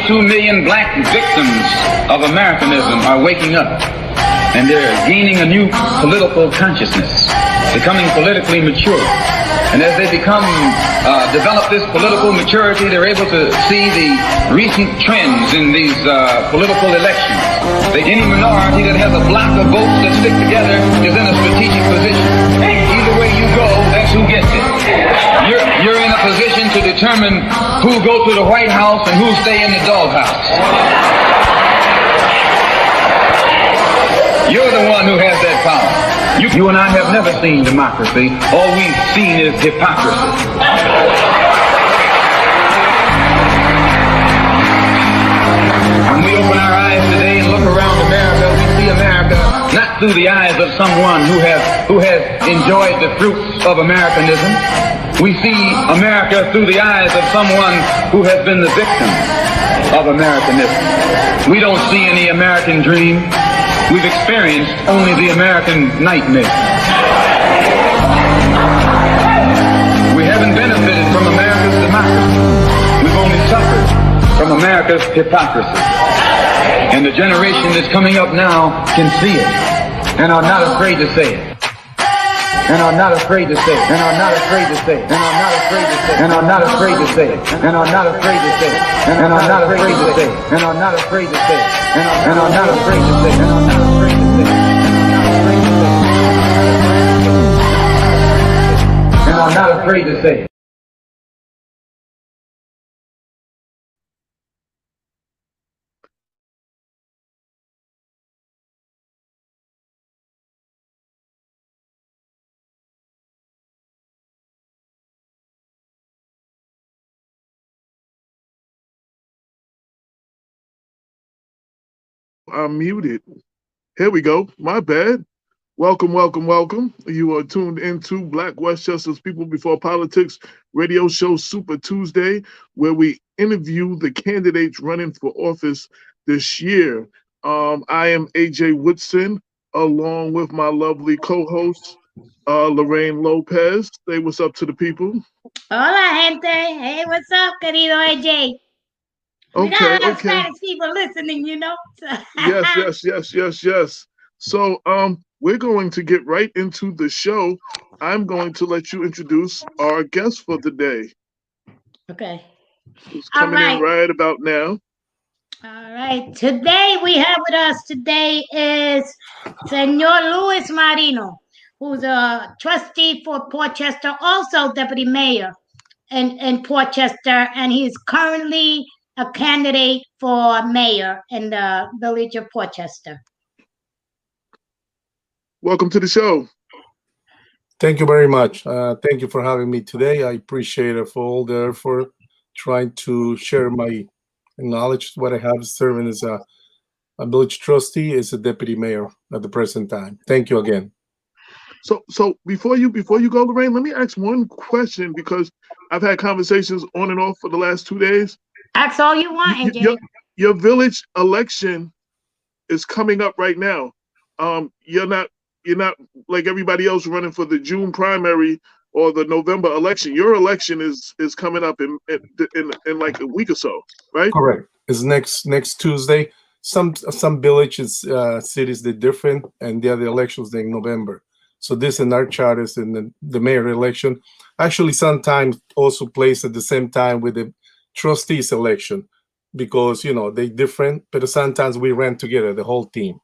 22 million black victims of Americanism are waking up, and they're gaining a new political consciousness, becoming politically mature. And as they develop this political maturity, they're able to see the recent trends in these political elections. Any minority that has a block of votes that stick together is in a strategic position. Either way you go, that's who gets it. You're in a position to determine who go to the White House and who stay in the doghouse. You're the one who has that power. You and I have never seen democracy. All we've seen is hypocrisy. When we open our eyes today and look around America, we see America not through the eyes of someone who has enjoyed the fruits of Americanism. We see America through the eyes of someone who has been the victim of Americanism. We don't see any American dream. We've experienced only the American nightmare. We haven't benefited from America's democracy. We've only suffered from America's hypocrisy. And the generation that's coming up now can see it and are not afraid to say it. And are not afraid to say it. And are not afraid to say it. And are not afraid to say it. And are not afraid to say it. And are not afraid to say it. And are not afraid to say it. And are not afraid to say it. And are not afraid to say it. And are not afraid to say it. And are not afraid to say it. I'm muted. Here we go. My bad. Welcome, welcome, welcome. You are tuned into Black Westchester's People Before Politics radio show Super Tuesday, where we interview the candidates running for office this year. I am AJ Woodson, along with my lovely co-host, Lorraine Lopez. Say what's up to the people. Hola, gente. Hey, what's up, querido AJ? We got a lot of Spanish people listening, you know. Yes. So, we're going to get right into the show. I'm going to let you introduce our guest for the day. Okay. Who's coming in right about now. All right. Today we have with us is Senor Luis Marino, who's a trustee for Portchester, also deputy mayor in Portchester, and he's currently a candidate for mayor in the village of Portchester. Welcome to the show. Thank you very much. Thank you for having me today. I appreciate it for all the effort, trying to share my knowledge, what I have serving as a village trustee, as a deputy mayor at the present time. Thank you again. So before you go, Lorraine, let me ask one question, because I've had conversations on and off for the last 2 days. Ask all you want, AJ. Your village election is coming up right now. You're not like everybody else running for the June primary or the November election. Your election is coming up in like a week or so, right? Correct. It's next Tuesday. Some villages, cities, they're different, and the other elections in November. So this in our charters in the mayor election actually sometimes also plays at the same time with the trustees election, because they're different, but sometimes we ran together, the whole team.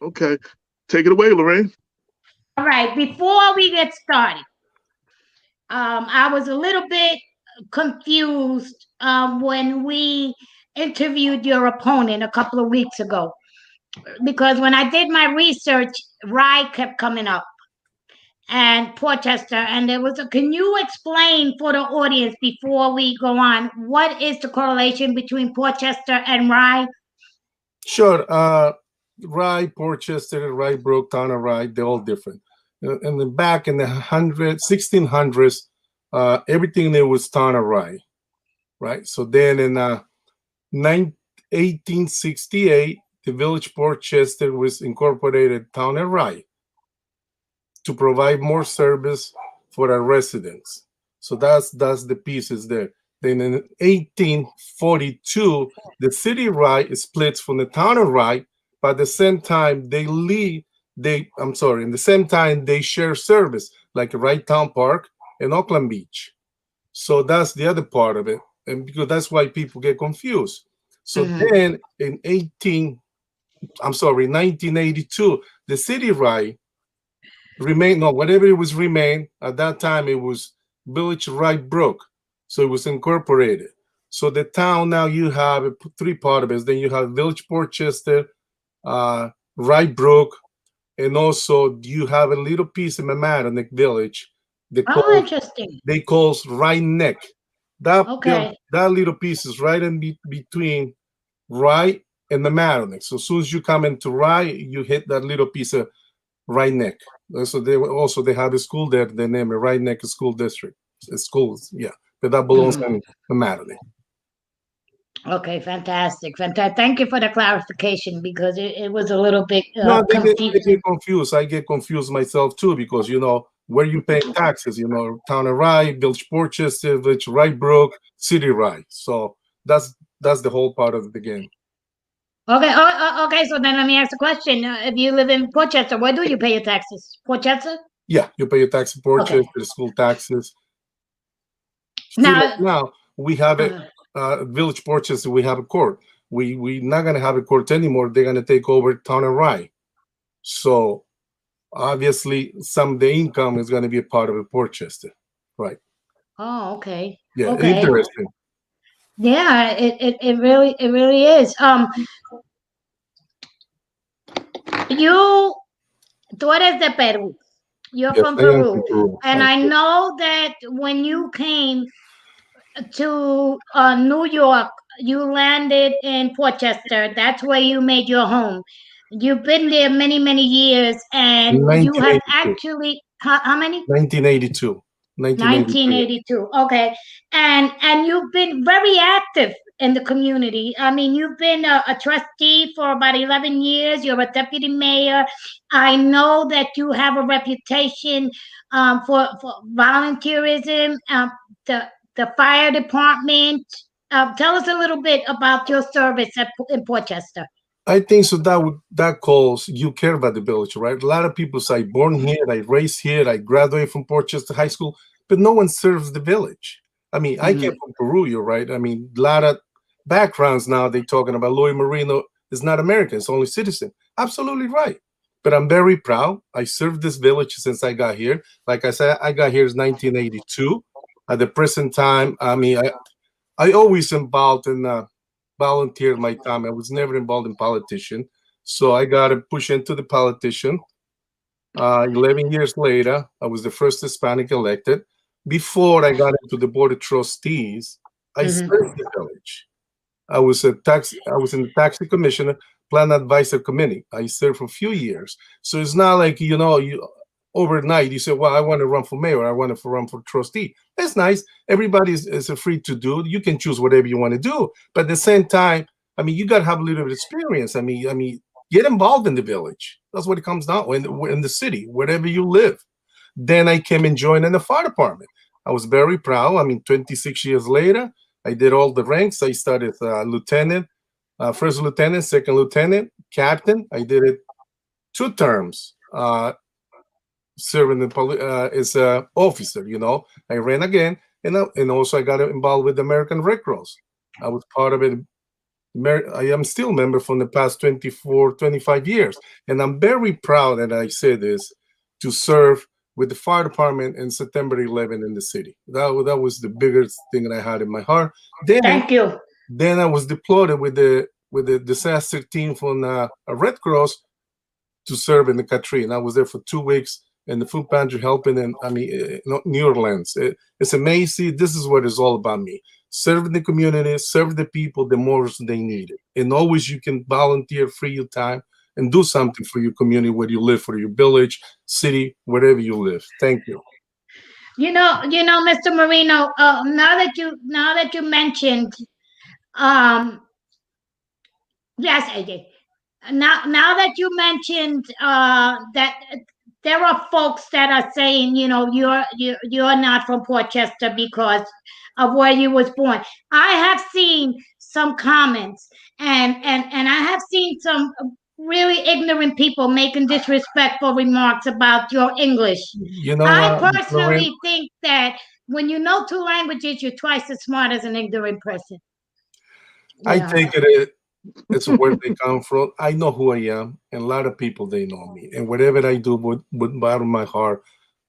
Okay, take it away, Lorraine. All right, before we get started, I was a little bit confused when we interviewed your opponent a couple of weeks ago, because when I did my research, Rye kept coming up and Portchester, and can you explain for the audience before we go on, what is the correlation between Portchester and Rye? Sure. Rye, Portchester, Rye Brook, Town of Rye, they're all different. And then back in the 1600s, everything there was Town of Rye, right? So then in 1868, the village Portchester was incorporated Town of Rye to provide more service for our residents. So that's the pieces there. Then in 1842, the city right splits from the town of Rye, but at the same time in the same time they share service, like Rye Town Park and Auckland Beach. So that's the other part of it. And because that's why people get confused. So then in 1982, the city right remained, no, whatever it was remained, at that time it was Village Right Brook. So it was incorporated. So the town now you have three part of it. Then you have Village Portchester, Right Brook, and also you have a little piece in Mamaroneck Village. Oh, interesting. They calls Right Neck. Okay. That little piece is right in between Rye and Mamaroneck. So as soon as you come into Rye, you hit that little piece of Right Neck. So they have a school there. They name it Right Neck School District. Schools, yeah, but that belongs in Mamaroneck. Okay, fantastic, fantastic. Thank you for the clarification because it was a little bit No, they confusing. get confused. I get confused myself too because where you pay taxes. Town of Rye, Village Portchester, Village Rye Brook, City Rye. So that's the whole part of the game. Okay. Okay. So then let me ask a question. If you live in Portchester, where do you pay your taxes? Portchester? Yeah, you pay your tax in Portchester, school taxes. Still, now we have it. Village Portchester, we have a court. We not gonna have a court anymore. They're gonna take over Town and Rye. So obviously, some of the income is gonna be a part of a Portchester, right? Oh, okay. Yeah, Okay. interesting. Yeah, it really is. Tú eres de Peru. You're Yes, from I am Peru, from Peru. and I know that when you came to New York, you landed in Portchester. That's where you made your home. You've been there many years, and you have 1982. actually how many? 1982. 1982. Okay, and you've been very active in the community. I mean, you've been a trustee for about 11 years. You're a deputy mayor. I know that you have a reputation for volunteerism. The fire department. Tell us a little bit about your service in Portchester. I think so. That calls you care about the village, right? A lot of people say, "Born here, I raised here, I graduated from Portchester High School," but no one serves the village. I mean, I came from Peru, you're right. I mean, a lot of backgrounds now they talking about Marino is not American; it's only citizen. Absolutely right. But I'm very proud. I served this village since I got here. Like I said, I got here in 1982. At the present time, I mean, I always involved in volunteered my time. I was never involved in politician. So I got to push into the politician. 11 years later, I was the first Hispanic elected. Before I got into the board of trustees, I served the village. I was in the taxi commissioner, plan advisor committee. I served for a few years. So it's not like, you overnight you say, well, I want to run for mayor, I want to run for trustee. That's nice. Everybody is free to do. You can choose whatever you want to do. But at the same time, I mean, you got to have a little bit of experience. I mean, get involved in the village. That's what it comes down to, in the city, wherever you live. Then I came and joined in the fire department. I was very proud. I mean, 26 years later, I did all the ranks. I started lieutenant, first lieutenant, second lieutenant, captain. I did it 2 terms. Serving as an officer, I ran again, and also I got involved with the American Red Cross. I was part of it. I am still a member from the past 24, 25 years, and I'm very proud that I say this to serve with the fire department in September 11 in the city. That was the biggest thing that I had in my heart. Thank you. Then I was deployed with the disaster team from Red Cross to serve in the Katrina. I was there for 2 weeks in the food pantry helping in, New Orleans. It's amazing. This is what it's all about me. Serving the community, serve the people the more they need it. And always you can volunteer, free your time, and do something for your community where you live, for your village, city, wherever you live. Thank you. Mr. Marino, now that you mentioned, yes, AJ. Now that you mentioned that there are folks that are saying, you're not from Portchester because of where you was born. I have seen some comments, and I have seen some really ignorant people making disrespectful remarks about your English. You know I what, Lorraine? personally think that when you know two languages, you're twice as smart as an ignorant person. I Yeah. take it's where they come from. I know who I am, and a lot of people they know me. And whatever I do with bottom of my heart,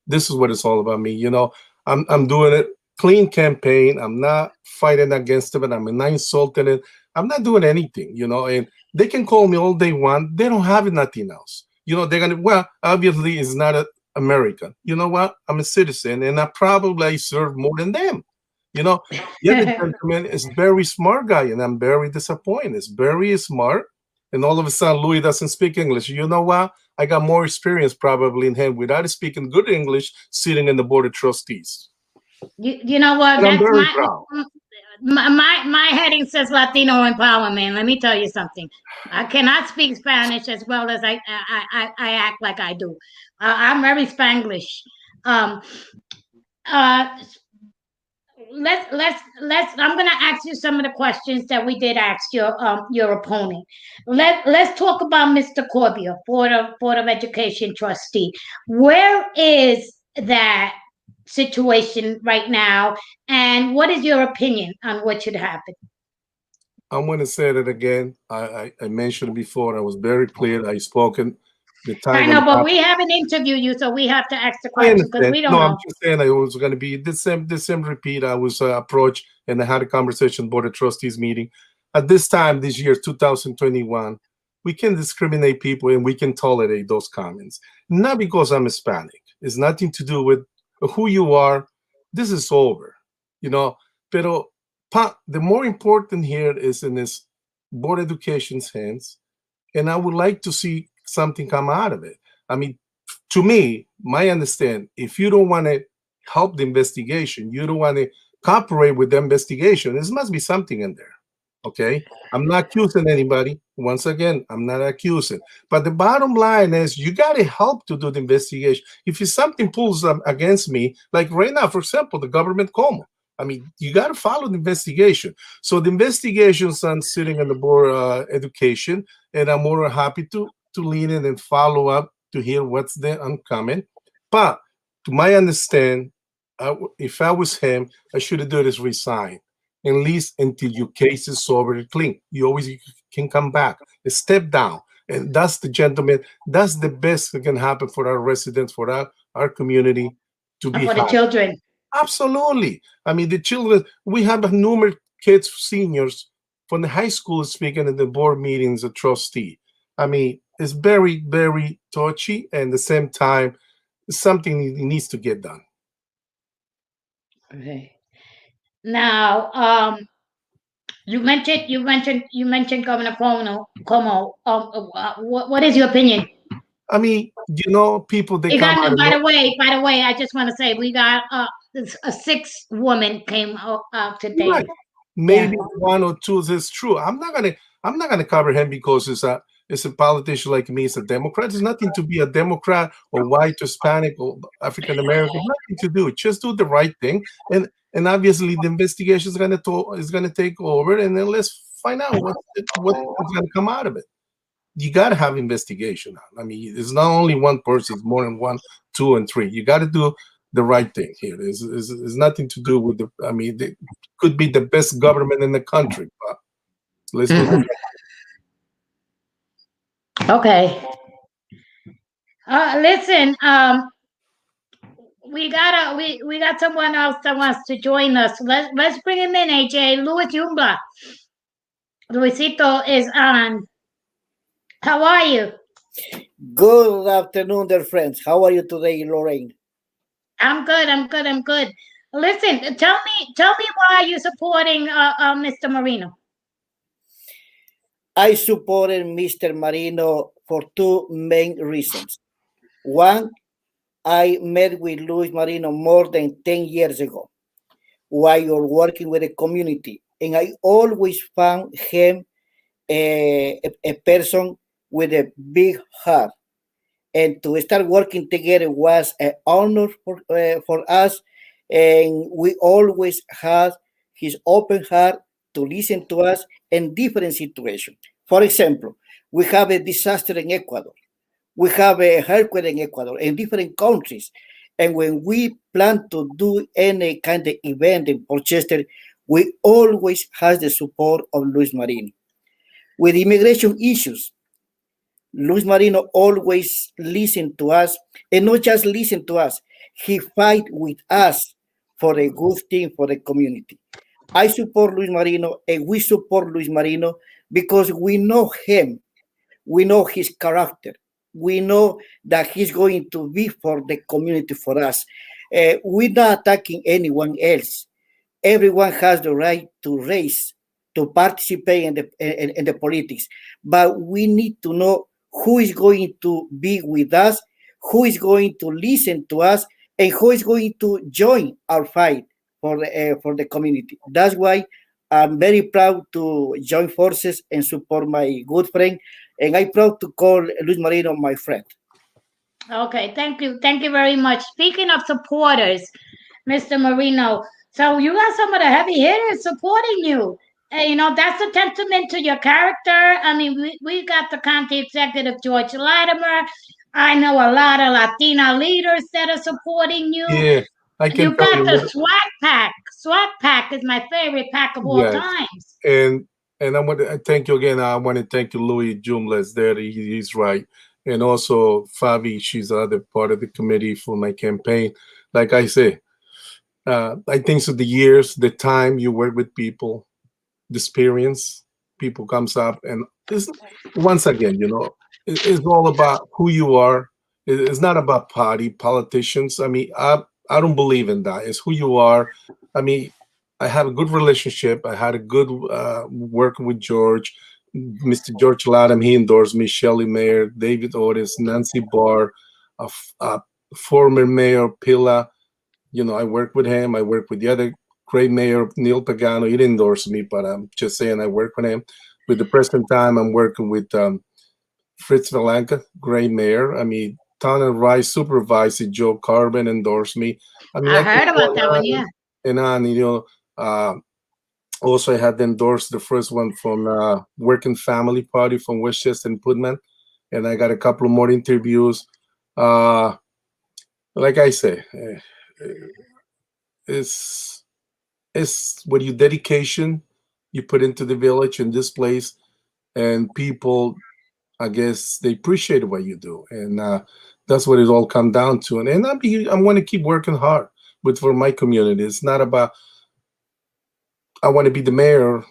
this is what it's all about me. I'm doing it clean campaign. I'm not fighting against it, I'm not insulting it. I'm not doing anything, and they can call me all they want. They don't have nothing else. They're gonna, well, obviously it's not American. You know what? I'm a citizen, and I probably serve more than them. The other gentleman is very smart guy, and I'm very disappointed. It's very smart, and all of a sudden Louis doesn't speak English. You know what? I got more experience probably in him without speaking good English, sitting in the board of trustees. You know what? And I'm That's very proud. my heading says Latino empowerment. Let me tell you something. I cannot speak Spanish as well as I act like I do. I'm very Spanglish. Um, uh, let's I'm gonna ask you some of the questions that we did ask your opponent. Let's talk about Mr. Corbia, Board of Education trustee. Where is that situation right now, and what is your opinion on what should happen? I'm going to say that again. I mentioned it before. I was very clear. I spoken the time. I know, but we haven't interviewed you, so we have to ask the I question because understand. we don't No, know. I'm just saying I was going to be the same repeat. I was approached and I had a conversation board of trustees meeting. At this time, this year, 2021, we can discriminate people and we can tolerate those comments. Not because I'm Hispanic. It's nothing to do with who you are. This is over, Pero the more important here is in this board education's hands, and I would like to see something come out of it. I mean, to me, my understand, if you don't want to help the investigation, you don't want to cooperate with the investigation, there must be something in there. Okay, I'm not accusing anybody. Once again, I'm not accusing. But the bottom line is you got to help to do the investigation. If something pulls against me, like right now, for example, the government Como, I mean, you got to follow the investigation. So the investigations, I'm sitting on the board education, and I'm more happy to lean in and follow up to hear what's there oncoming. But to my understand, if I was him, I should have done is resign, at least until your case is sober and clean. You always can come back, step down. And that's the gentleman, that's the best that can happen for our residents, for our community to be For the happy. children. Absolutely. I mean, the children, we have numerous kids, seniors from the high school speaking at the board meetings, a trustee. I mean, it's very, very touchy, and at the same time, something needs to get done. Okay. Now, you mentioned Governor Cuomo. What is your opinion? I mean, people they come out. By the way, I just want to say we got a sixth woman came out today. Right. Maybe one or two is true. I'm not gonna cover him because it's a politician like me. It's a Democrat. It's nothing to be a Democrat or white, Hispanic, or African American. Nothing to do. Just do the right thing, and obviously the investigation is gonna take over, and then let's find out what's gonna come out of it. You gotta have investigation. I mean, it's not only one person; it's more than one, two, and three. You got to do the right thing here. It's nothing to do with I mean, it could be the best government in the country, but let's do the Okay. Listen, we got someone else that wants to join us. Let's bring him in, AJ. Luis Yumbla. Luisito is on. How are you? Good afternoon, dear friends. How are you today, Lorraine? I'm good. Listen, tell me why you're supporting Mr. Marino. I supported Mr. Marino for two main reasons. One, I met with Luis Marino more than 10 years ago while working with the community, and I always found him a person with a big heart. And to start working together was an honor for us, and we always had his open heart to listen to us in different situations. For example, we have a disaster in Ecuador. We have a earthquake in Ecuador, in different countries. And when we plan to do any kind of event in Westchester, we always have the support of Luis Marino. With immigration issues, Luis Marino always listen to us, and not just listen to us, he fight with us for a good thing for the community. I support Luis Marino, and we support Luis Marino because we know him, we know his character, we know that he's going to be for the community for us. We're not attacking anyone else. Everyone has the right to raise, to participate in the politics, but we need to know who is going to be with us, who is going to listen to us, and who is going to join our fight for the community. That's why I'm very proud to join forces and support my good friend, and I'm proud to call Luis Marino my friend. Okay, thank you. Thank you very much. Speaking of supporters, Mr. Marino, so you got some of the heavy hitters supporting you. And, that's a testament to your character. I mean, we got the county executive, George Latimer. I know a lot of Latina leaders that are supporting you. Yeah, I can You tell got you. the swag pack. Swag pack is my favorite pack of all Yes, times. and I want to thank you again. I want to thank you, Louis Jumles. There, he's right, and also Fabi. She's the other part of the committee for my campaign. Like I say, I think so. The years, the time you work with people, the experience, people comes up, and it's once again, it's all about who you are. It's not about party politicians. I mean, I don't believe in that. It's who you are. I mean, I have a good relationship. I had a good working with George, Mr. George Latham. He endorsed me. Shelley Mayer, David Otis, Nancy Barr, former Mayor Pila. I work with him. I work with the other great mayor, Neil Pagano. He didn't endorse me, but I'm just saying I work with him. With the present time, I'm working with Fritz Valanka, great mayor. I mean, Tana Rice supervisor, Joe Carbon endorsed me. I mean, I I can heard go about that one, yeah. and on. Uh, Also, I had endorsed the first one from Working Family Party from Westchester and Putman, and I got a couple of more interviews. Uh, like I say, it's it's with your dedication you put into the village in this place, and people, I guess, they appreciate what you do, and that's what it all come down to. And I want to keep working hard with for my community. It's not about I want to be the mayor,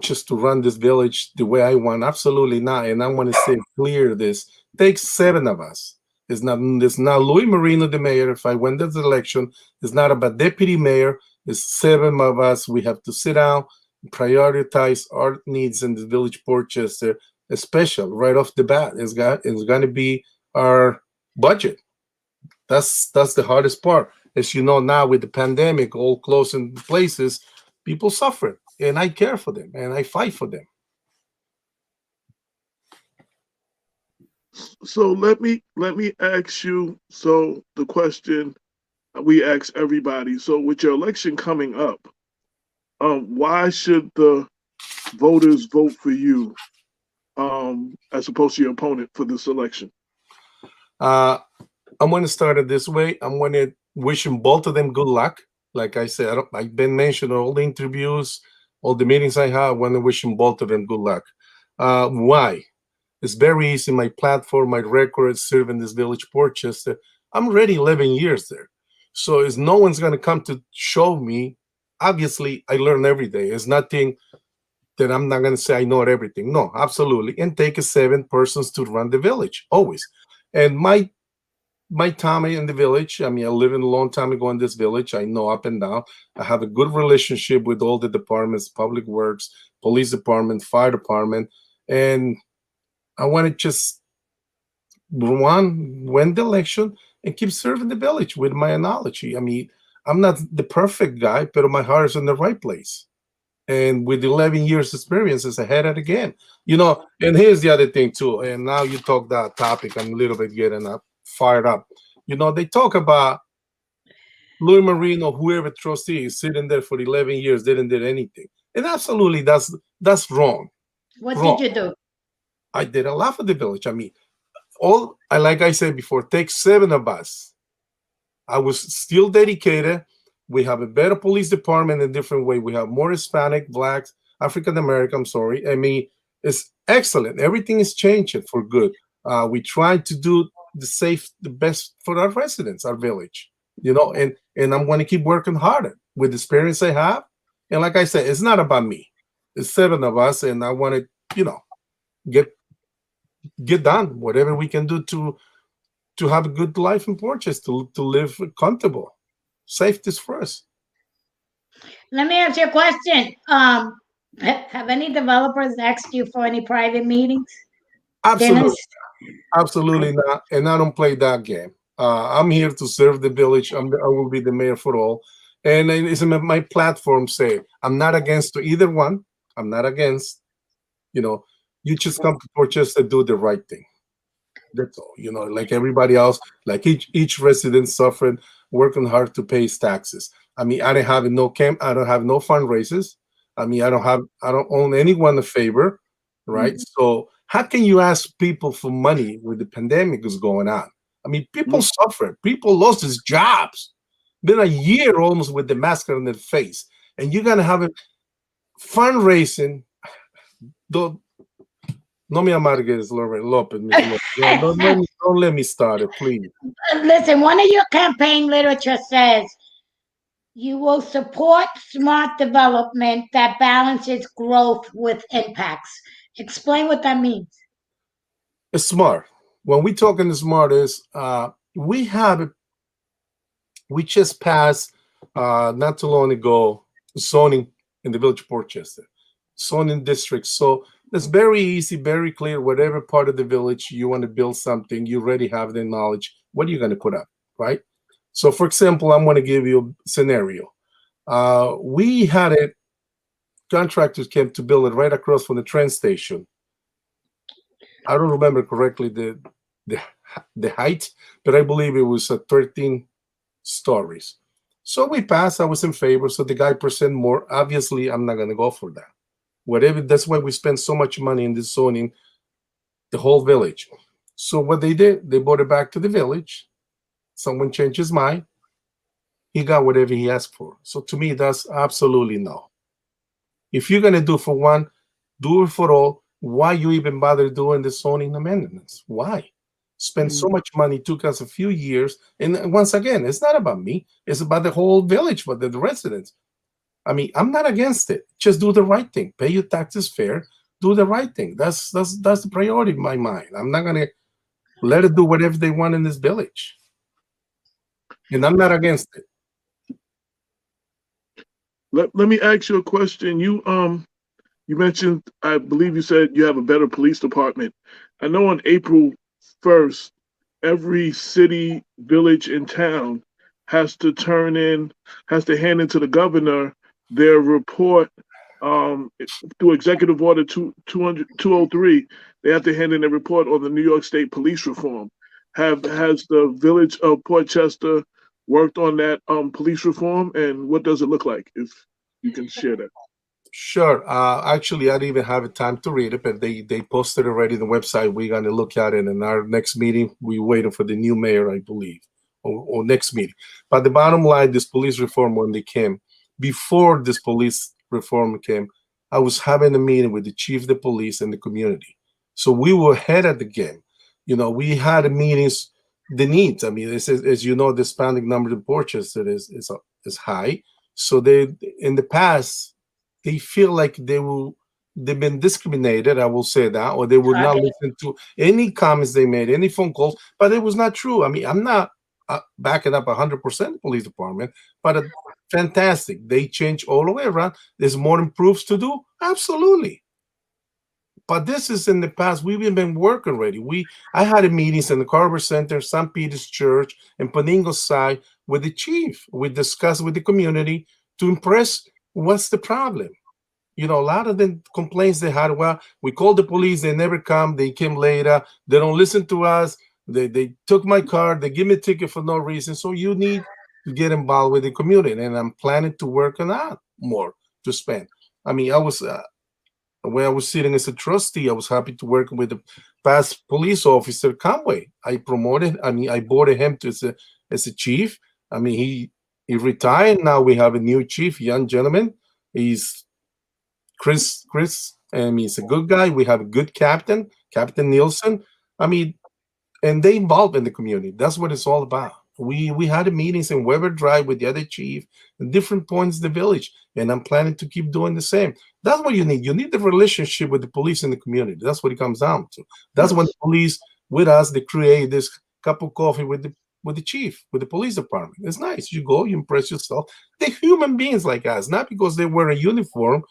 just to run this village the way I want. Absolutely not. And I want to say clear this. Takes seven of us. It's not Louis Marino, the mayor. If I win this election, it's not about deputy mayor. It's seven of us. We have to sit down, prioritize our needs in the village Portchester, especially right off the bat. It's gonna be our budget. That's the hardest part. As you know now with the pandemic, all closing places, people suffer, and I care for them and I fight for them. So let me ask you. So the question we ask everybody. So with your election coming up, why should the voters vote for you, as opposed to your opponent for this election? I'm going to start it this way. I'm going to wish them both of them good luck. Like I said, I've been mentioned in all the interviews, all the meetings I have. I want to wish them both of them good luck. Why? It's very easy. My platform, my record, serving this village, Portchester. I'm already 11 years there. So it's no one's going to come to show me. Obviously, I learn every day. It's nothing that I'm not going to say I know everything. No, absolutely. And take a 7 persons to run the village, always. And my time in the village, I mean, I lived in a long time ago in this village. I know up and down. I have a good relationship with all the departments, public works, police department, fire department. And I want to just win the election and keep serving the village with my analogy. I mean, I'm not the perfect guy, but my heart is in the right place. And with 11 years experience, it's ahead at again. And here's the other thing too. And now you talk that topic, I'm a little bit getting up, fired up. They talk about Louis Marino, whoever trustee is sitting there for 11 years, didn't do anything. And absolutely, that's wrong. What Wrong. did you do? I did a lot for the village. I mean, like I said before, take 7 of us. I was still dedicated. We have a better police department in a different way. We have more Hispanic, Blacks, African American. I'm sorry. I mean, it's excellent. Everything is changing for good. We try to do the best for our residents, our village. And I'm going to keep working harder with the experience I have. And like I said, it's not about me. It's 7 of us, and I want to, get done whatever we can do to have a good life in Portchester, to live comfortable. Safety is first. Let me ask you a question. Have any developers asked you for any private meetings? Absolutely, Dennis? absolutely not. And I don't play that game. I'm here to serve the village. I will be the mayor for all. And it's my platform say I'm not against either one. I'm not against. You just come to Portchester, do the right thing. That's all. Like everybody else, like each resident suffered, working hard to pay his taxes. I mean, I don't have no camp. I don't have no fundraisers. I mean, I don't own anyone a favor, right? Mhm. So how can you ask people for money when the pandemic is going on? I mean, people suffered. People lost their jobs. Been a year almost with the mask on their face, and you're gonna have a fundraising. No me amargues, Lopez. Miss Lopez. Don't let me start it, please. Listen, one of your campaign literature says you will support smart development that balances growth with impacts. Explain what that means. It's smart. When we talking smart is we just passed not too long ago zoning in the village of Portchester, zoning district. So it's very easy, very clear. Whatever part of the village you want to build something, you already have the knowledge. What are you going to put up, right? So, for example, I'm going to give you a scenario. We had a contractors came to build it right across from the train station. I don't remember correctly the height, but I believe it was 13 stories. So we passed. I was in favor. So the guy percent more. Obviously, I'm not going to go for that. Whatever. That's why we spend so much money in this zoning, the whole village. So what they did, they brought it back to the village. Someone changed his mind. He got whatever he asked for. So to me, that's absolutely no. If you're going to do for one, do it for all. Why you even bother doing the zoning amendments? Why? Spend so much money, took us a few years. And once again, it's not about me. It's about the whole village, but the residents. I mean, I'm not against it. Just do the right thing. Pay your taxes fair. Do the right thing. That's the priority in my mind. I'm not going to let it do whatever they want in this village. And I'm not against it. Let me ask you a question. You mentioned, I believe you said you have a better police department. I know on April 1st, every city, village, and town has to hand in to the governor their report through Executive Order 203. They have to hand in a report on the New York State police reform. Has the village of Portchester worked on that police reform, and what does it look like, if you can share that? Sure. Actually, I didn't even have time to read it, but they posted already on the website. We're going to look at it in our next meeting. We're waiting for the new mayor, I believe, or next meeting. But the bottom line, this police reform, when they came, before this police reform came, I was having a meeting with the chief of the police and the community. So we were ahead of the game. We had meetings, the needs. I mean, as you know, the Hispanic number in Portchester is high. So they, in the past, they feel like they've been discriminated, I will say that, or they would not listen to any comments they made, any phone calls, but it was not true. I mean, I'm not backing up 100% police department, but fantastic. They change all the way around. There's more improves to do? Absolutely. But this is in the past. We've been working already. I had a meetings in the Carver Center, St. Peter's Church, and Paningo side with the chief. We discussed with the community to impress what's the problem. A lot of the complaints they had, well, we called the police, they never come, they came later, they don't listen to us, they took my car, they give me a ticket for no reason. So you need to get involved with the community, and I'm planning to work on that more to spend. I mean, I was when I was sitting as a trustee, I was happy to work with the past police officer Conway. I promoted. I mean, I voted him to as a chief. I mean, he retired. Now we have a new chief, young gentleman. He's Chris. I mean, he's a good guy. We have a good captain, Captain Nielsen. I mean, and they involved in the community. That's what it's all about. We had meetings in Weber Drive with the other chief in different points of the village, and I'm planning to keep doing the same. That's what you need. You need the relationship with the police in the community. That's what it comes down to. That's when the police with us they create this cup of coffee with the chief, with the police department. It's nice. You go, you impress yourself. They're human beings like us, not because they wear a uniform.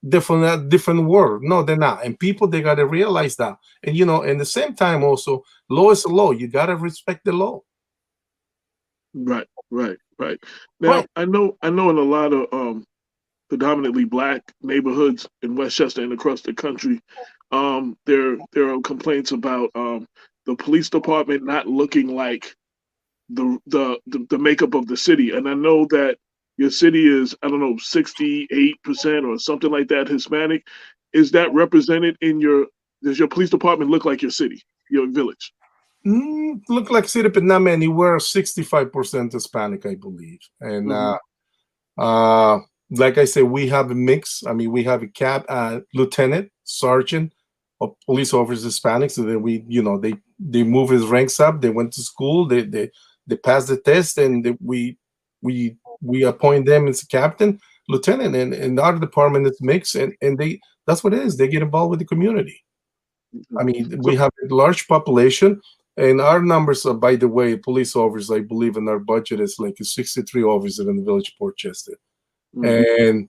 Different world. No, they're not. And people they gotta realize that. And in the same time also, law is law. You gotta respect the law. Right. Now Right. I know in a lot of predominantly black neighborhoods in Westchester and across the country, there are complaints about the police department not looking like the makeup of the city. And I know that your city is, I don't know, 68% or something like that Hispanic. Is that represented in does your police department look like your city, your village? Look like city, but not many. We're 65% Hispanic, I believe. And like I said, we have a mix. I mean, we have a lieutenant, sergeant, of police officers Hispanic. So then they move his ranks up. They went to school. They passed the test, and we appoint them as captain, lieutenant, and our department is mixed, and that's what it is. They get involved with the community. I mean, we have a large population, and our numbers are, by the way, police officers, I believe in our budget is like 63 officers in the village of Portchester. And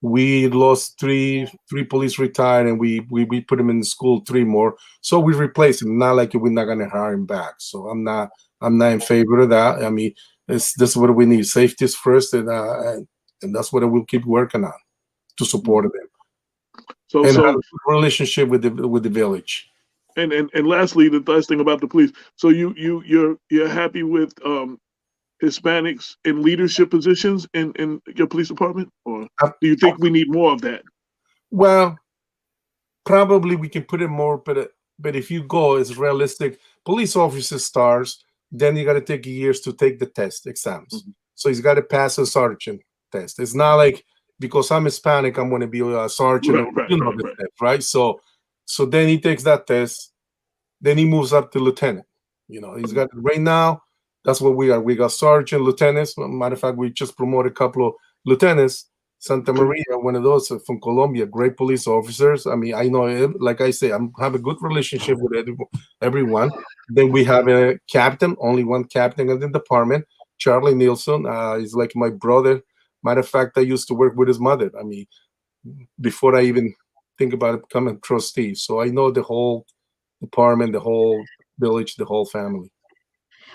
we lost three police retired, and we put them in school, 3 more. So we replace them. Not like we're not gonna hire him back. So I'm not in favor of that. I mean, this is what we need. Safety is first, and that's what we'll keep working on to support them. So And have a good relationship with the village. and lastly, the last thing about the police. So you're happy with Hispanics in leadership positions in your police department, or do you think we need more of that? Well, probably we can put it more, but if you go, it's realistic. Police officer stars, then you got to take years to take the test exams. So he's got to pass a sergeant test. It's not like because I'm Hispanic, I'm going to be a sergeant. Right? So then he takes that test, then he moves up to lieutenant. He's got right now. That's what we are. We got sergeant, lieutenants. Matter of fact, we just promoted a couple of lieutenants. Santa Maria, one of those from Colombia, great police officers. I mean, I know him. Like I say, I have a good relationship with everyone. Then we have a captain, only one captain in the department, Charlie Nielsen. He's like my brother. Matter of fact, I used to work with his mother. I mean, before I even think about becoming trustee. So I know the whole department, the whole village, the whole family.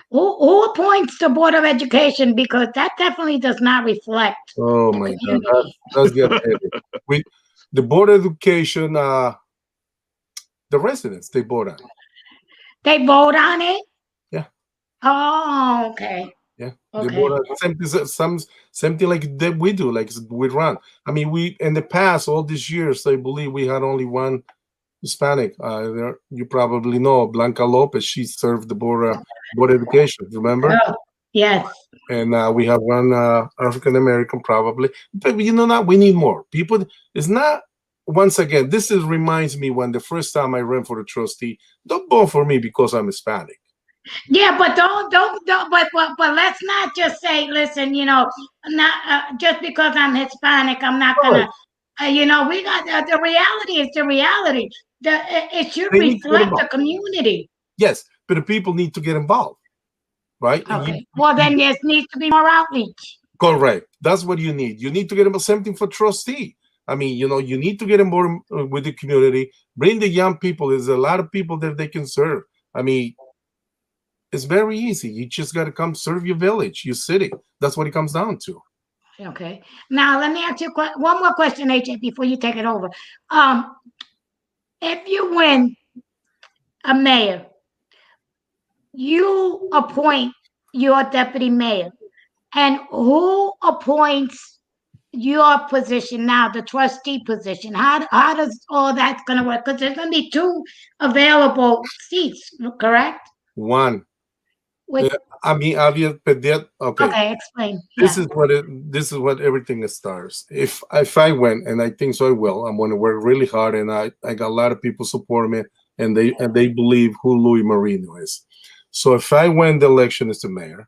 Who appoints the Board of Education? Because that definitely does not reflect. Oh my God, that's get heavy. The Board of Education, the residents, they vote on it. They vote on it? Yeah. Oh, okay. Yeah. Okay. The board, something like that we do, like we run. I mean, we in the past, all these years, I believe we had only one Hispanic. You probably know Blanca Lopez. She served the Board of Education, remember? Oh, yes. And we have one African American, probably. But we need more people. It's not. Once again, reminds me when the first time I ran for the trustee. Don't vote for me because I'm Hispanic. Yeah, but don't. But let's not just say, listen. Not just because I'm Hispanic, I'm not gonna. We got the reality is the reality. It should reflect the community. Yes, but the people need to get involved, right? Okay. Well, then there needs to be more outreach. Correct. That's what you need. You need to get involved. Something for trustee. I mean, you need to get involved with the community. Bring the young people. There's a lot of people that they can serve. I mean, it's very easy. You just got to come serve your village, your city. That's what it comes down to. Okay. Now, let me ask you one more question, AJ, before you take it over. If you win a mayor, you appoint your deputy mayor. And who appoints your position now, the trustee position? How does all that's going to work? Because there's going to be 2 available seats, correct? One. With, I mean, okay. okay, explain. This Yeah. is what everything starts. If I win, and I think so I will, I'm going to work really hard, and I got a lot of people support me, and they believe who Louis Marino is. So if I win the election as the mayor,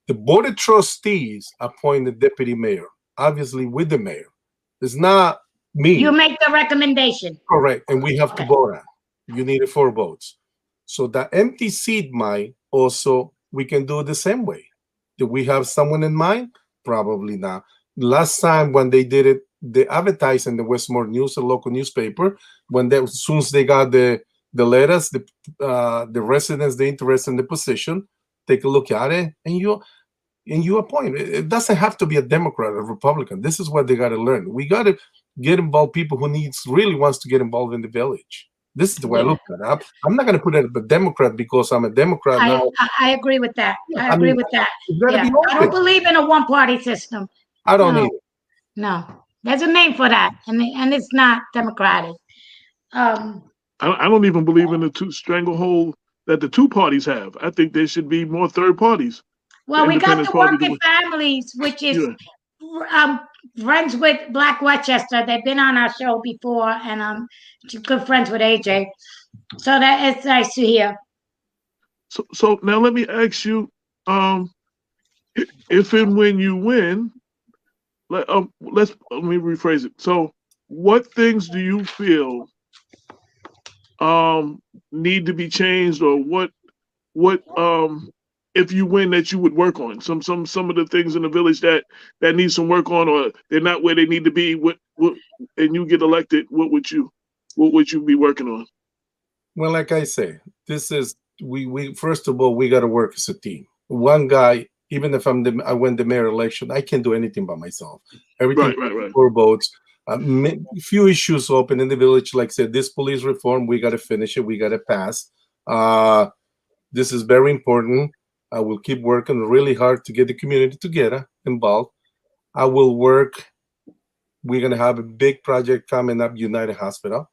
the board of trustees appoint the deputy mayor, obviously with the mayor. It's not me. You make the recommendation. Correct, and we have to vote on. You need 4 votes. So the empty seat might also, we can do it the same way. Do we have someone in mind? Probably not. Last time when they did it, they advertised in the Westmore News, a local newspaper, when they, as soon as they got the letters, the residents, they interested in the position, take a look at it, and you appoint. It doesn't have to be a Democrat or Republican. This is what they got to learn. We got to get involved people who really wants to get involved in the village. This is the way I look at it. I'm not going to put it as a Democrat because I'm a Democrat now. I agree with that. I agree with that. Yeah. I don't believe in a one-party system. I don't either. No, there's a name for that, and it's not democratic. I don't even believe in the 2 stranglehold that the 2 parties have. I think there should be more third parties. Well, we got the Working Families, which is friends with Black Westchester. They've been on our show before, and good friends with AJ. So that it's nice to hear. So now let me ask you, if and when you win, let me rephrase it. So, what things do you feel need to be changed, or what if you win that you would work on? Some of the things in the village that need some work on, or they're not where they need to be. What and you get elected, what would you be working on? Well, like I say, this is we first of all we got to work as a team. One guy, even if I win the mayor election, I can't do anything by myself. Everything right. 4 votes. Few issues open in the village. Like I said, this police reform, we got to finish it. We got to pass. This is very important. I will keep working really hard to get the community together, involved. I will work. We're going to have a big project coming up, United Hospital,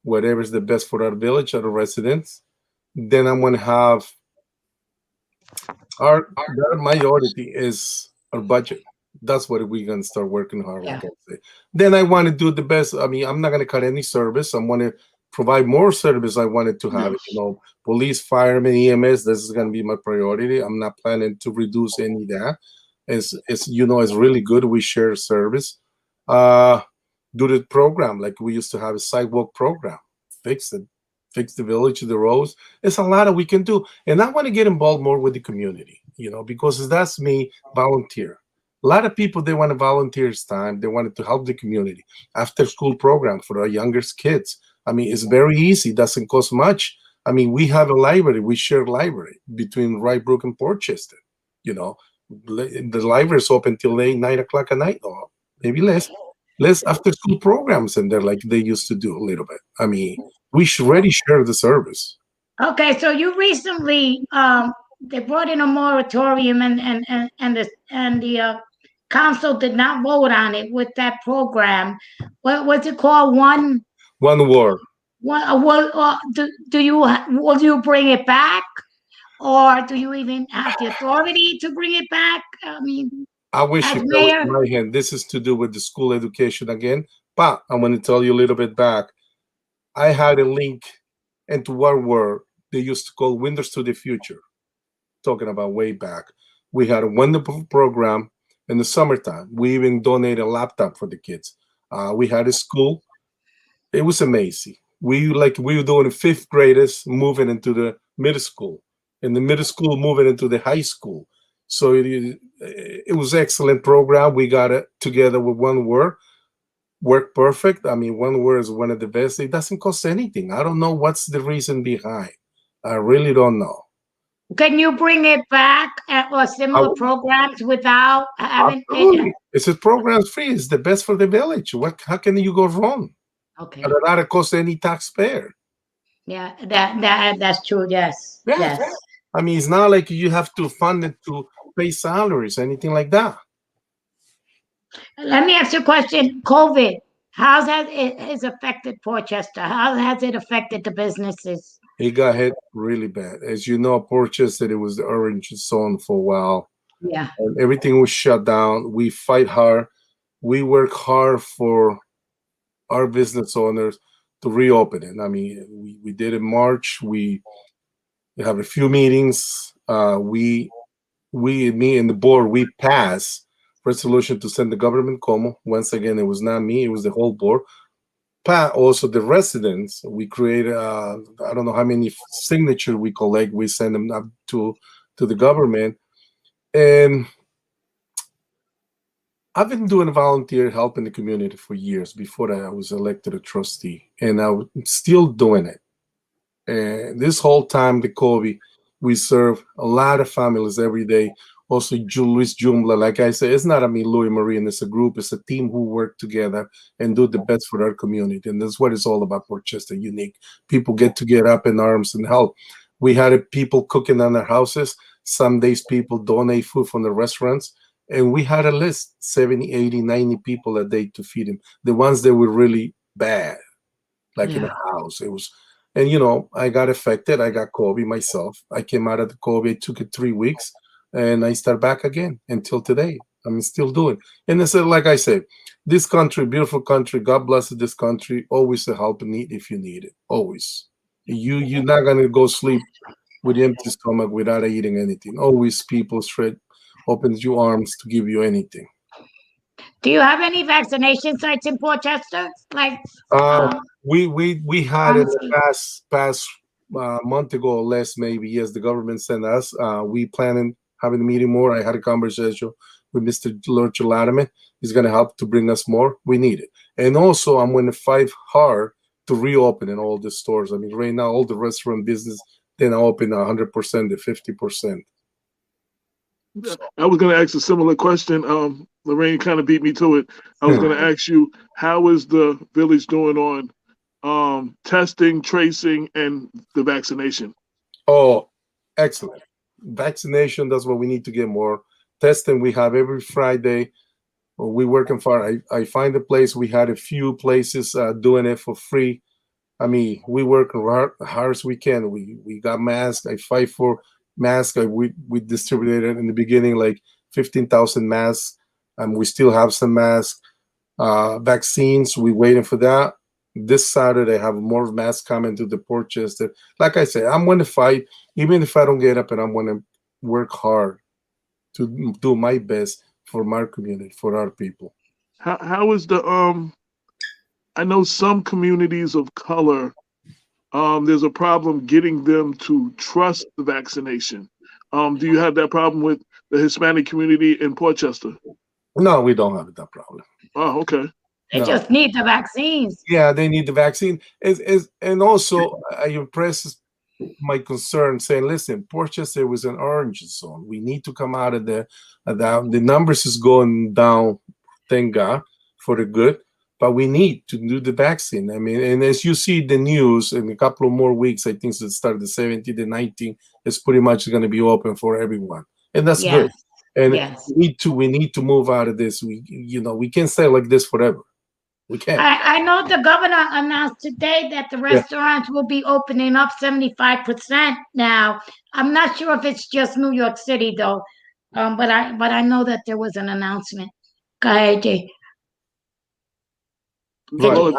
whatever is the best for our village, our residents. Then I'm going to have our majority is our budget. That's what we're going to start working hard on. Then I want to do the best. I mean, I'm not going to cut any service. I want to provide more service. I wanted to have, police, firemen, EMS. This is going to be my priority. I'm not planning to reduce any of that. It's really good. We share service. Do the program like we used to have a sidewalk program. Fix the village, the roads. It's a lot that we can do. And I want to get involved more with the community, because that's me, volunteer. A lot of people, they want to volunteer time. They wanted to help the community. After school program for our youngest kids. I mean, it's very easy. It doesn't cost much. I mean, we have a library. We share a library between Rybrook and Portchester. The library is open till 9 o'clock at night, or maybe less after school programs in there like they used to do a little bit. I mean, we should already share the service. Okay, so you recently they brought in a moratorium, and the council did not vote on it with that program. What was it called? One War. Will you bring it back, or do you even have the authority to bring it back? I mean, I wish it was in my hand. This is to do with the school education again, but I'm going to tell you a little bit back. I had a link into what were they used to call Windows to the Future, talking about way back. We had a wonderful program in the summertime. We even donated a laptop for the kids. We had a school. It was amazing. We were doing 5th graders moving into the middle school, and the middle school moving into the high school. So it was an excellent program. We got it together with One Word. Worked perfect. I mean, One Word is one of the best. It doesn't cost anything. I don't know what's the reason behind. I really don't know. Can you bring it back or similar programs without having it? It's a program free. It's the best for the village. How can you go wrong? Okay. And not cost any taxpayer. Yeah, that's true. Yes. I mean, it's not like you have to fund it to pay salaries, anything like that. Let me ask you a question. COVID, how has it has affected Portchester? How has it affected the businesses? It got hit really bad. As you know, Portchester, it was the orange zone for a while. Yeah. And everything was shut down. We fight hard. We work hard for our business owners to reopen it. I mean, we did in March. We have a few meetings. Me and the board, we passed resolution to send the government Como. Once again, it was not me, it was the whole board. Also the residents, we created, I don't know how many signatures we collect. We send them up to the government. And I've been doing volunteer help in the community for years before I was elected a trustee, and I'm still doing it. And this whole time, the COVID, we serve a lot of families every day. Also, Luis Jumbla, like I said, it's not a me, Louis Marine, it's a group, it's a team who work together and do the best for our community. And that's what it's all about, Portchester Unique. People get up in arms and help. We had people cooking on their houses. Some days people donate food from the restaurants. And we had a list, 70, 80, 90 people a day to feed them. The ones that were really bad, like in a house. It was, and I got affected. I got COVID myself. I came out of the COVID, it took it 3 weeks, and I start back again until today. I'm still doing. And it's like I said, this country, beautiful country, God bless this country, always a help need if you need it. Always. You're not gonna go sleep with empty stomach without eating anything. Always people straight opens your arms to give you anything. Do you have any vaccination sites in Portchester? Like we had in the past month ago or less, maybe. Yes, the government sent us. We planning having a meeting more. I had a conversation with Mr. Lurch Latimer. He's going to help to bring us more. We need it. And also, I'm going to fight hard to reopen in all the stores. I mean, right now, all the restaurant business, they're now open 100% to 50%. I was going to ask a similar question. Lorraine kind of beat me to it. I was going to ask you, how is the village doing on testing, tracing, and the vaccination? Oh, excellent. Vaccination, that's what we need to get more. Testing, we have every Friday. We working for, I find a place. We had a few places doing it for free. I mean, we work hard as we can. We got masks. I fight for masks. We distributed in the beginning like 15,000 masks. We still have some masks. Vaccines, we waiting for that. This Saturday, I have more masks coming to the Portchester. Like I said, I'm going to fight, even if I don't get up, and I'm going to work hard to do my best for my community, for our people. How is the I know some communities of color, there's a problem getting them to trust the vaccination. Do you have that problem with the Hispanic community in Portchester? No, we don't have that problem. Oh, okay. They just need the vaccines. Yeah, they need the vaccine. And also, I impress my concern saying, listen, Portchester was an orange zone. We need to come out of there. The numbers is going down, thank God, for the good. But we need to do the vaccine. I mean, and as you see the news, in a couple of more weeks, I think it started the 17th, the 19th, it's pretty much going to be open for everyone. And that's good. And we need to move out of this. We can't stay like this forever. We can't. I know the governor announced today that the restaurants will be opening up 75% now. I'm not sure if it's just New York City though, but I know that there was an announcement. Go ahead, Jay. Right.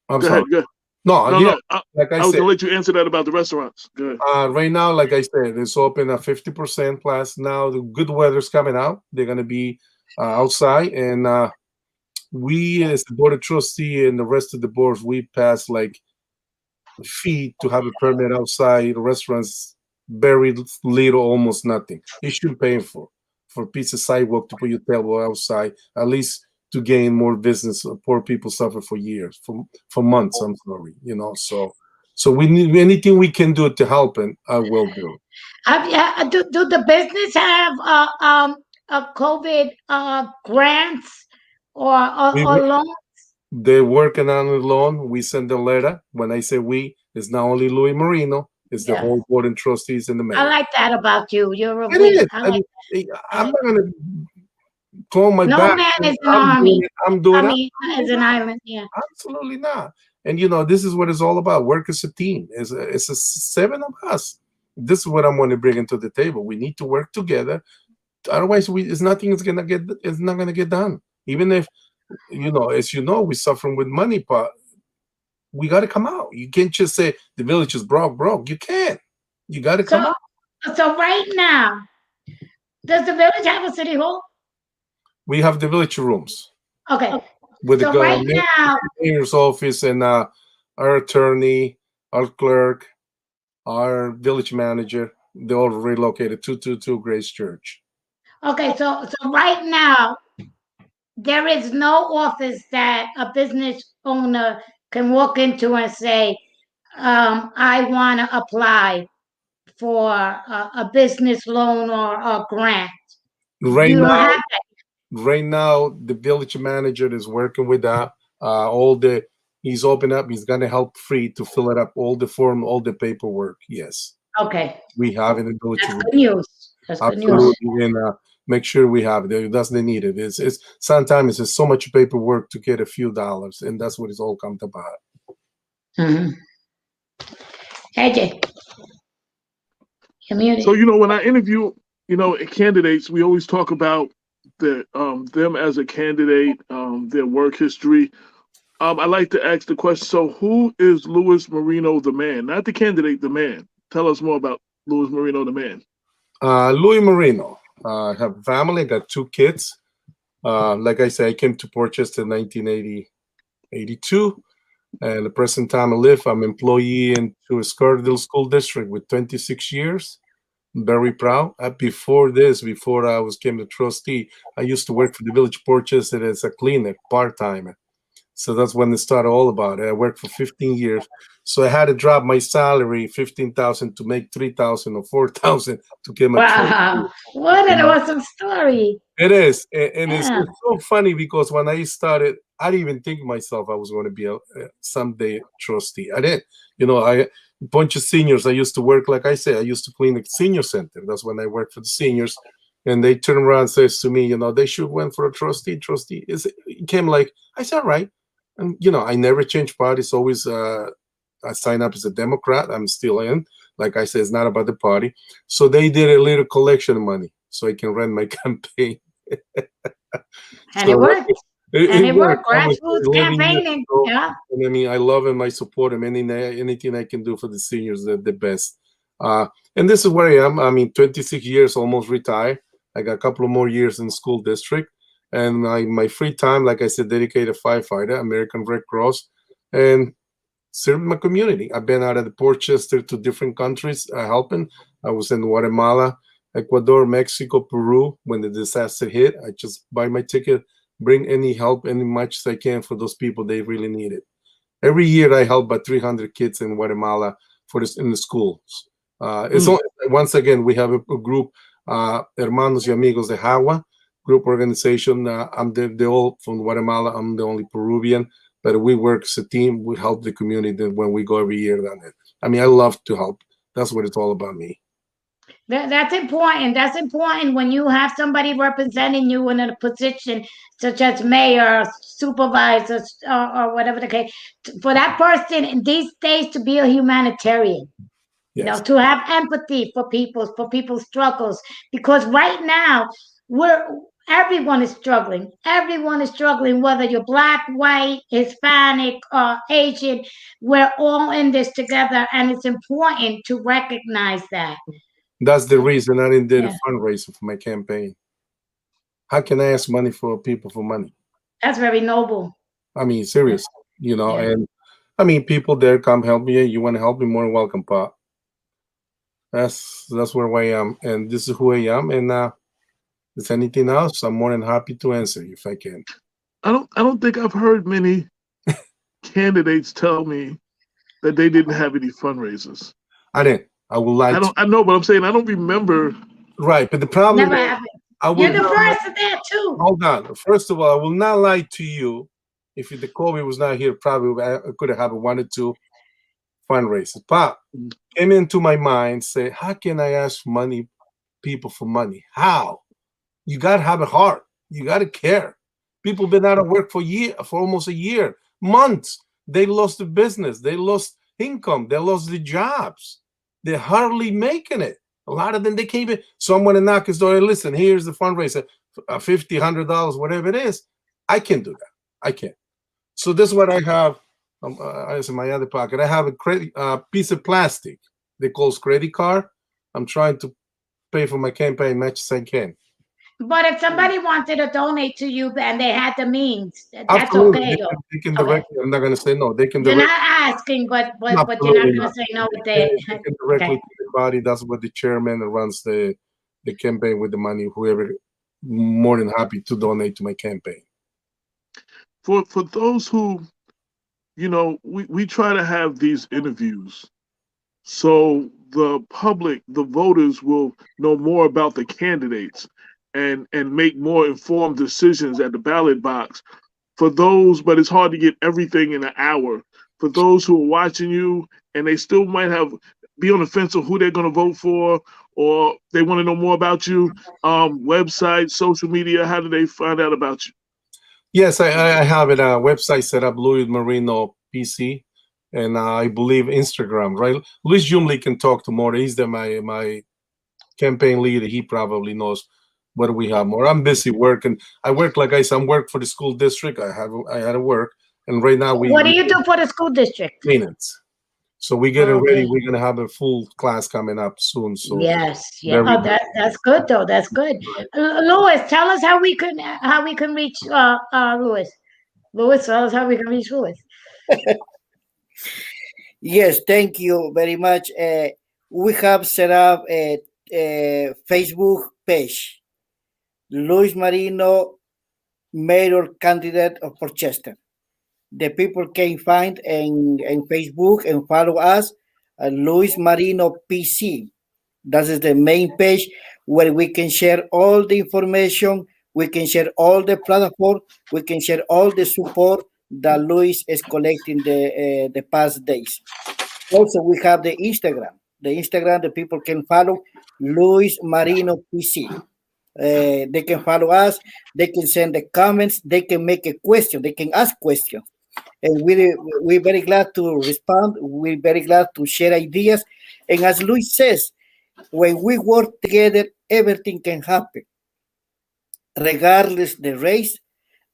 I'm sorry. Go ahead. No. Like I was gonna let you answer that about the restaurants. Good. Right now, like I said, it's open at 50% plus. Now the good weather's coming out. They're gonna be outside, and we, as the board of trustee and the rest of the boards, we pass like a fee to have a permit outside. Restaurants, very little, almost nothing. You should pay for a piece of sidewalk to put your table outside, at least to gain more business. Poor people suffer for years, for months. I'm sorry, So we need anything we can do to help, and I will do. Do the business have a COVID grants or loans? They're working on a loan. We send a letter. When I say we, it's not only Louis Marino. It's the whole board and trustees and the mayor. I like that about you. You're a It win. is. I'm not gonna throw my No back. man is an I'm army. doing it. I'm doing I it. mean, as an island, yeah. Absolutely not. And this is what it's all about. Work as a team. It's a 7 of us. This is what I'm going to bring into the table. We need to work together. Otherwise, it's not gonna get done. Even if as we suffering with money, but we got to come out. You can't just say the village is broke. You can't. You got to come out. So right now, does the village have a city hall? We have the village rooms. Okay. With the right now, mayor's office and our attorney, our clerk, our village manager, they're all relocated 222 Grace Church. Okay, so right now, there is no office that a business owner can walk into and say, I want to apply for a business loan or a grant. Right now, the village manager is working with that. He's open up. He's gonna help free to fill it up, all the form, all the paperwork. Yes. Okay. We have it in the village. That's good news. That's absolutely. Good news. And make sure we have it. It doesn't need it. It's sometimes it's so much paperwork to get a few dollars, and that's what it's all come about. Mm-hmm. AJ. So when I interview candidates, we always talk about them as a candidate, their work history. I like to ask the question, so who is Luis Marino the man? Not the candidate, the man. Tell us more about Luis Marino the man. Luis Marino. I have a family, got 2 kids. Like I said, I came to Portchester in 1982. And the present time I live, I'm employee into a Scarsdale School District with 26 years. I'm very proud. Before I became a trustee, I used to work for the Village Portchester as a cleaner, part-timer. So that's when it started all about it. I worked for 15 years. So I had to drop my salary, $15,000 to make $3,000 or $4,000 to get my Wow. What an awesome story. It is. And it's so funny because when I started, I didn't even think myself I was going to be a someday trustee. I didn't. A bunch of seniors, I used to work, like I said, I used to clean the senior center. That's when I worked for the seniors. And they turn around and says to me, they should went for a trustee. It came like, I said, all right. And, I never changed parties. Always I signed up as a Democrat. I'm still in. Like I said, it's not about the party. So they did a little collection of money so I can run my campaign. And it worked. It worked. Grassroots campaigning. Yeah. And I mean, I love him. I support him. Anything I can do for the seniors, the best. And this is where I am. I mean, 26 years, almost retired. I got a couple of more years in the school district. And my free time, like I said, dedicated firefighter, American Red Cross, and serving my community. I've been out of the Portchester to different countries helping. I was in Guatemala, Ecuador, Mexico, Peru when the disaster hit. I just buy my ticket, bring any help, any much as I can for those people they really need it. Every year I help about 300 kids in Guatemala in the schools. Once again, we have a group, Hermanos y Amigos de Jagua, group organization. They're all from Guatemala. I'm the only Peruvian, but we work as a team. We help the community when we go every year down there. I mean, I love to help. That's what it's all about me. That's important. That's important when you have somebody representing you in a position such as mayor, supervisor, or whatever the case. For that person in these days to be a humanitarian, yes. To have empathy for people's struggles, because right now everyone is struggling. Everyone is struggling, whether you're Black, white, Hispanic, or Asian. We're all in this together, and it's important to recognize that. That's the reason I didn't do a fundraiser for my campaign. How can I ask money for people for money? That's very noble. I mean, serious, and I mean, people there come help me. You want to help me, more than welcome, Pop. That's where I am, and this is who I am. And if there's anything else, I'm more than happy to answer if I can. I don't think I've heard many candidates tell me that they didn't have any fundraisers. I didn't. I will lie. I know, but I'm saying I don't remember. Right, but the problem never is, happened. You're the first of that too. Hold on. First of all, I will not lie to you. If the COVID was not here, probably I could have had 1 or 2 fundraisers. Pop came into my mind, say, how can I ask people for money? How? You gotta have a heart. You gotta care. People been out of work for almost a year, months. They lost the business. They lost income. They lost the jobs. They're hardly making it. A lot of them, they can't even. Someone to knock his door. Hey, listen, here's the fundraiser, $50, $100, whatever it is. I can do that. I can't. So this is what I have. It's in my other pocket. I have a credit piece of plastic. They call credit card. I'm trying to pay for my campaign much as I can. But if somebody wanted to donate to you and they had the means, that's Absolutely. okay. They can directly. I'm not going to say no. They can You're directly. not asking, but you're not Absolutely going to not. say no with They that. can directly Okay. to the body. That's what the chairman that runs the campaign with the money. Whoever, more than happy to donate to my campaign. For those who, we try to have these interviews so the public, the voters, will know more about the candidates and make more informed decisions at the ballot box. For those, but it's hard to get everything in an hour. For those who are watching you and they still might be on the fence of who they're going to vote for, or they want to know more about you, website, social media, how do they find out about you? Yes, I have a website set up, Luis Marino PC, and I believe Instagram, right? Luis Jumli can talk to more. He's my campaign leader. He probably knows what we have more. I'm busy working. I work, like I said, I'm work for the school district. I had to work, and right now What do you do for the school district? maintenance. So we're getting ready. We're gonna have a full class coming up soon. So yes, yeah. Oh, that's good though. That's good. Louis, tell us how we can reach Louis. Louis, tell us how we can reach Louis. Yes, thank you very much. We have set up a Facebook page, Luis Marino, mayor candidate of Westchester. The people can find in Facebook and follow us, Luis Marino PC. That is the main page where we can share all the information, we can share all the platform, we can share all the support that Luis is collecting the past days. Also, we have the Instagram. The Instagram, the people can follow Luis Marino PC. They can follow us. They can send the comments. They can make a question. They can ask questions. And we're very glad to respond. We're very glad to share ideas. And as Luis says, when we work together, everything can happen, regardless the race,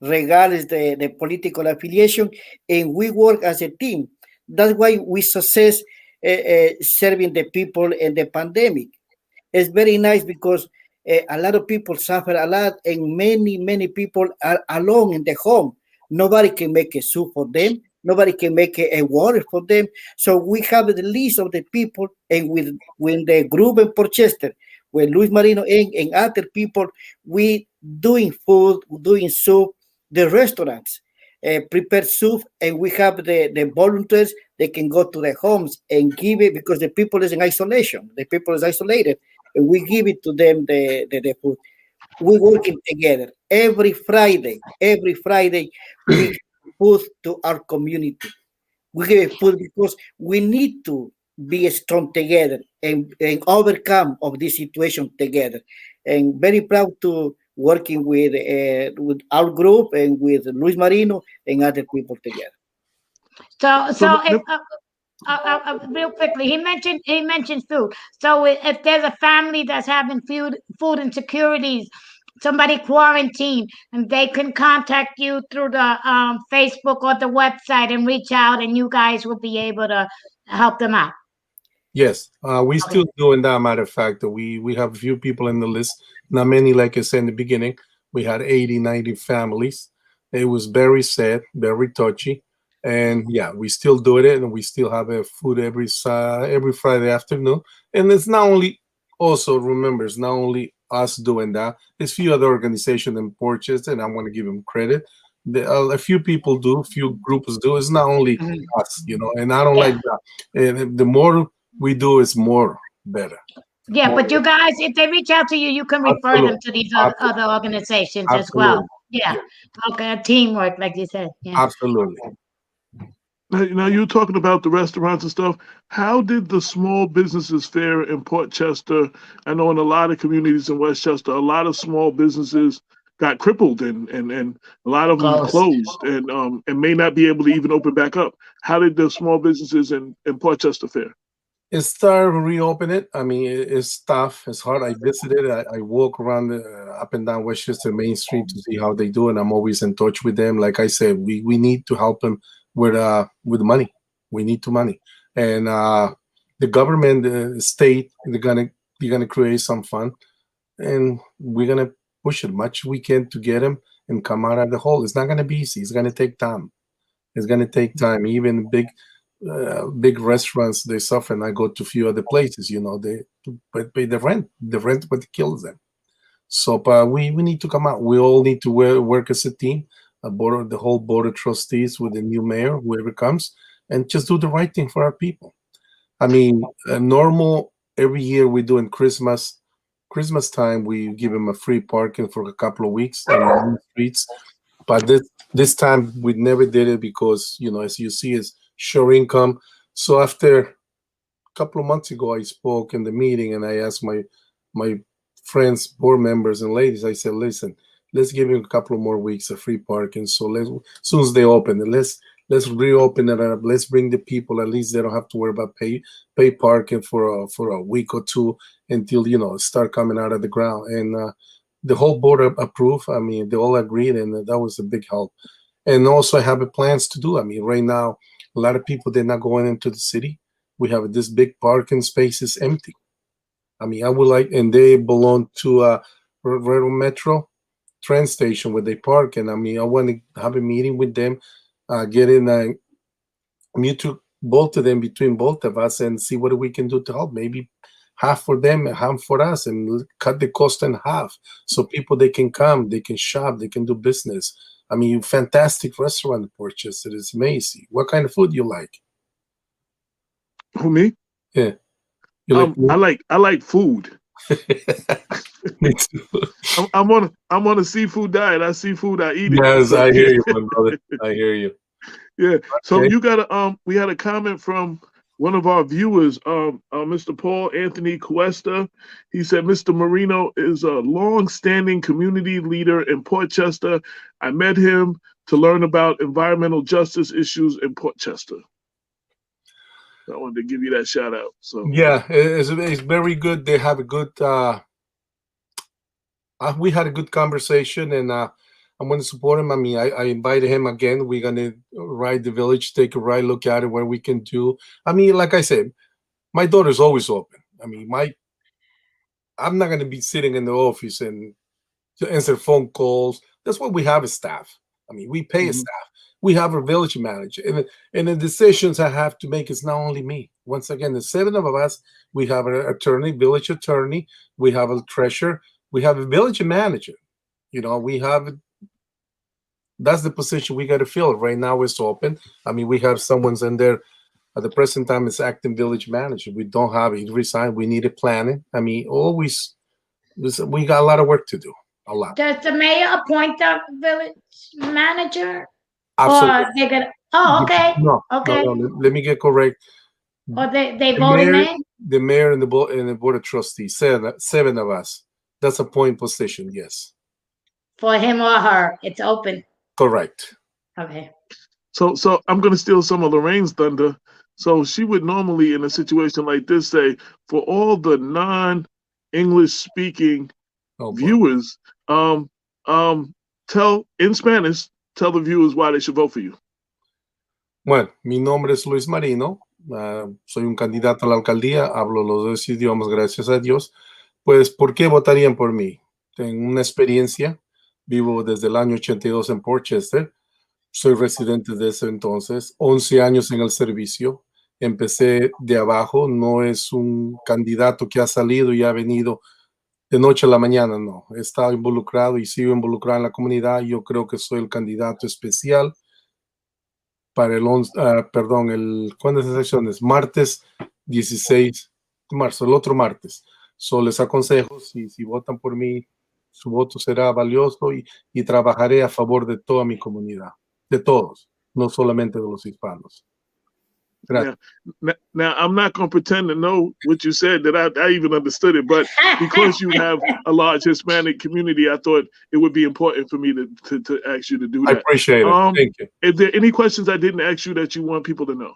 regardless the political affiliation, and we work as a team. That's why we success serving the people in the pandemic. It's very nice because a lot of people suffer a lot, and many people are alone in the home. Nobody can make a soup for them. Nobody can make a water for them. So we have the list of the people, and with the group in Westchester, with Luis Marino and other people, we doing food, doing soup, the restaurants prepare soup, and we have the volunteers. They can go to the homes and give it because the people is in isolation. The people is isolated, and we give it to them the food. We working together every Friday. Every Friday, we give food to our community. We give food because we need to be strong together and overcome of this situation together. And very proud to working with our group and with Luis Marino and other people together. So if, real quickly, he mentioned food. So if there's a family that's having food insecurities, somebody quarantined, and they can contact you through the Facebook or the website and reach out, and you guys will be able to help them out. Yes, we still doing that. Matter of fact, we have a few people in the list. Not many, like I said in the beginning. We had 80, 90 families. It was very sad, very touchy. And yeah, we still do it, and we still have a food every Friday afternoon. And it's not only, also remember, it's not only us doing that. There's a few other organizations in Westchester, and I want to give them credit. A few people do, a few groups do. It's not only us, and I don't like that. And the more we do, it's more better. Yeah, but you guys, if they reach out to you, you can refer them to these other organizations as well. Yeah. Okay, teamwork, like you said. Yeah. Absolutely. Now you're talking about the restaurants and stuff. How did the small businesses fare in Port Chester? I know in a lot of communities in Westchester, a lot of small businesses got crippled and a lot of them closed and may not be able to even open back up. How did the small businesses in Port Chester fare? It's time to reopen it. I mean, it's tough. It's hard. I visited. I walk around up and down Westchester Main Street to see how they do, and I'm always in touch with them. Like I said, we need to help them with money. We need to money, and the government, the state, they're gonna create some fund, and we're gonna push as much we can to get them and come out of the hole. It's not gonna be easy. It's gonna take time. It's gonna take time. Even big restaurants, they suffer. And I go to a few other places, they pay the rent. The rent what kills them. So we need to come out. We all need to work as a team, the whole board of trustees with the new mayor, whoever comes, and just do the right thing for our people. I mean, normal every year we do in Christmas time, we give them a free parking for a couple of weeks on the streets. But this time we never did it because, as you see, it's sure income. So after a couple of months ago, I spoke in the meeting and I asked my friends, board members and ladies, I said, listen, let's give him a couple of more weeks of free parking. So as soon as they open it, let's reopen it up. Let's bring the people. At least they don't have to worry about pay parking for a week or two until start coming out of the ground. And the whole board approved. I mean, they all agreed, and that was a big help. And also, I have plans to do. I mean, right now, a lot of people, they're not going into the city. We have this big parking spaces empty. I mean, I would like, and they belong to Railroad Metro train station where they park. And I mean, I want to have a meeting with them, get in a mutual, both of them, between both of us, and see what we can do to help. Maybe half for them and half for us, and cut the cost in half, so people, they can come, they can shop, they can do business. I mean, fantastic restaurant purchase. It is amazing. What kind of food you like? Who, me? Yeah, you like food? I like food. Me too. I'm on a seafood diet. I see food, I eat it. Yes, So, I hear you, my brother. I hear you. Yeah. So Okay. you got we had a comment from one of our viewers, Mr. Paul Anthony Cuesta. He said, Mr. Marino is a long-standing community leader in Port Chester. I met him to learn about environmental justice issues in Port Chester. I wanted to give you that shout out. So Yeah, it's very good. They have a good. We had a good conversation, and I'm going to support him. I mean, I invited him again. We're going to ride the village, take a ride, look at it, what we can do. I mean, like I said, my daughter's always open. I mean, I'm not going to be sitting in the office and to answer phone calls. That's why we have a staff. I mean, we pay a staff. We have a village manager, and the decisions I have to make is not only me. Once again, the 7 of us. We have an attorney, village attorney. We have a treasurer. We have a village manager. We have. That's the position we got to fill. Right now, it's open. I mean, we have someone's in there at the present time is acting village manager. We don't have it. He resigned. We need a planning. I mean, always. We got a lot of work to do. A lot. Does the mayor appoint the village manager? Absolutely. Or they're gonna? Oh, okay. No. Okay. Let me get correct. Or they The vote him mayor, in the mayor and the board of trustees, 7 of us. That's a point position. Yes. for him or her. It's open. Correct. Okay. So I'm gonna steal some of Lorraine's thunder. So she would normally, in a situation like this, say, for all the non-English speaking viewers, tell in Spanish, tell the viewers why they should vote for you. Bueno, mi nombre es Luis Marino. Soy un candidato a la alcaldía. Hablo los 2 idiomas, gracias a Dios. Pues, ¿por qué votarían por mí? Tengo una experiencia. Vivo desde el año 82 en Port Chester. Soy residente desde entonces. 11 años en el servicio. Empecé de abajo. No es un candidato que ha salido y ha venido de noche a la mañana, no. He estado involucrado y sigo involucrado en la comunidad. Yo creo que soy el candidato especial para ¿cuándo es las elecciones? Martes 16 de marzo, el otro martes. Les aconsejo, si votan por mí, su voto será valioso y trabajaré a favor de toda mi comunidad, de todos, no solamente de los hispanos. Now, now, I'm not going to pretend to know what you said, that I even understood it, but because you have a large Hispanic community, I thought it would be important for me to ask you to do that. I appreciate it. Thank you. Is there any questions I didn't ask you that you want people to know?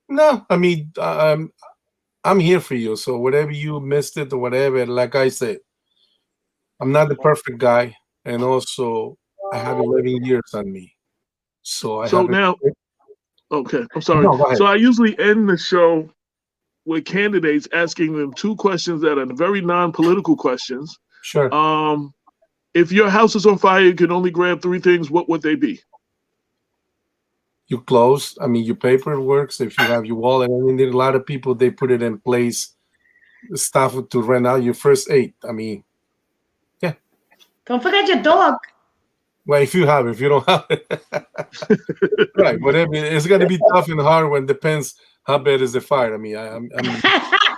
No, I mean, I'm here for you. So whatever you missed it or whatever, like I said, I'm not the perfect guy, and also I have 11 years on me. So I So have. now, okay, I'm sorry. No, go ahead. So I usually end the show with candidates asking them two questions that are very non-political questions. Sure. If your house is on fire, you can only grab three things. What would they be? Your clothes. I mean, your paperwork. So if you have your wallet, I mean, there are a lot of people, they put it in place, stuff to rent out your first aid. I mean, yeah. Don't forget your dog. Well, if you have it, if you don't have it, right? Whatever. It's gonna be tough and hard when depends how bad is the fire. I mean, I'm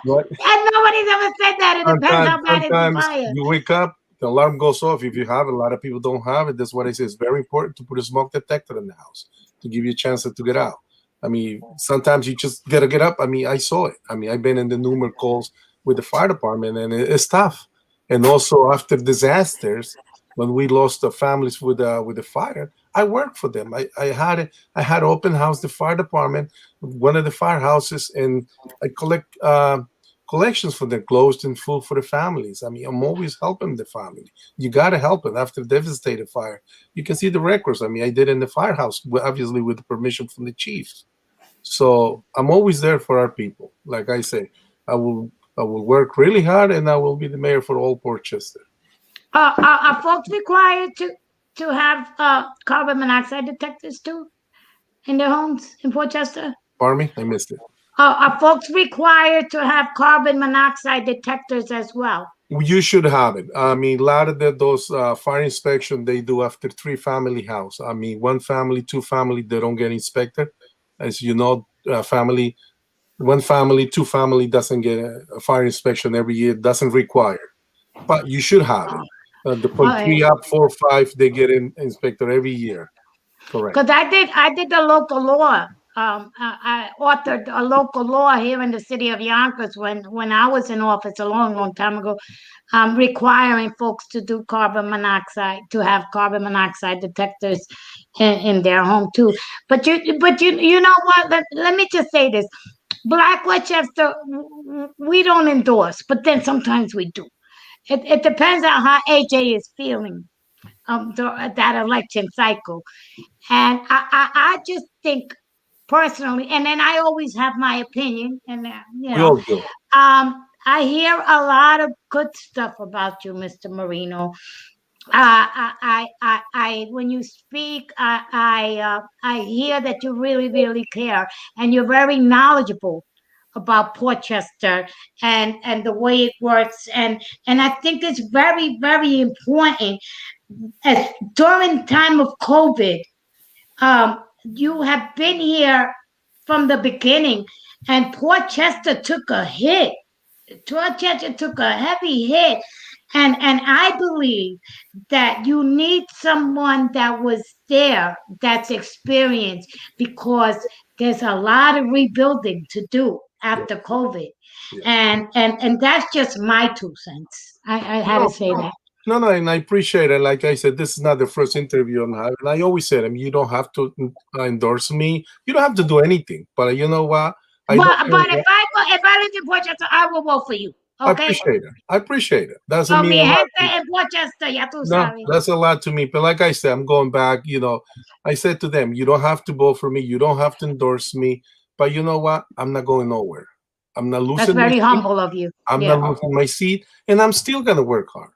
what? And nobody's ever said that. It depends how bad is the Sometimes fire. you wake up, the alarm goes off. If you have it, a lot of people don't have it. That's what I say. It's very important to put a smoke detector in the house to give you a chance to get out. I mean, sometimes you just gotta get up. I mean, I saw it. I mean, I've been in the numerous calls with the fire department, and it's tough. And also after disasters, when we lost the families with the fire, I worked for them. I had open house the fire department, one of the firehouses, and I collect collections for their clothes and food for the families. I mean, I'm always helping the family. You got to help it after devastated fire. You can see the records. I mean, I did in the firehouse, obviously with the permission from the chiefs. So I'm always there for our people. Like I say, I will work really hard, and I will be the mayor for all Portchester. Are folks required to have carbon monoxide detectors too in their homes in Portchester? Pardon me? I missed it. Are folks required to have carbon monoxide detectors as well? You should have it. I mean, a lot of those fire inspection they do after 3-family house. I mean, 1 family, 2 family, they don't get inspected. As you know, 1 family, 2 family doesn't get a fire inspection every year. Doesn't require, but you should have it. The from 3 up, 4, 5, they get inspected every year. Correct. Because I did the local law. I authored a local law here in the city of Yonkers when I was in office a long time ago, requiring folks to do to have carbon monoxide detectors in their home too. But you know what? Let me just say this: Black Westchester, we don't endorse, but then sometimes we do. It depends on how AJ is feeling that election cycle. And I just think personally, and then I always have my opinion, and you know, I hear a lot of good stuff about you, Mr. Marino. I when you speak, I hear that you really care, and you're very knowledgeable about Portchester and the way it works, and I think it's very important. As during time of COVID, you have been here from the beginning, and Portchester took a hit. Portchester took a heavy hit, and I believe that you need someone that was there, that's experienced, because there's a lot of rebuilding to do after COVID, and that's just my 2 cents. I had to say that. No, and I appreciate it. Like I said, this is not the first interview I'm having. I always said, I mean, you don't have to endorse me. You don't have to do anything. But you know what? But if I live in Portchester, I will vote for you. Okay? I appreciate it. That's So mean a lot. En Portchester, ya tú No, sabes. that's a lot to me. But like I said, I'm going back. You know, I said to them, you don't have to vote for me. You don't have to endorse me. But you know what? I'm not going nowhere. I'm not losing. That's very humble of you. I'm not losing my seat, and I'm still gonna work hard.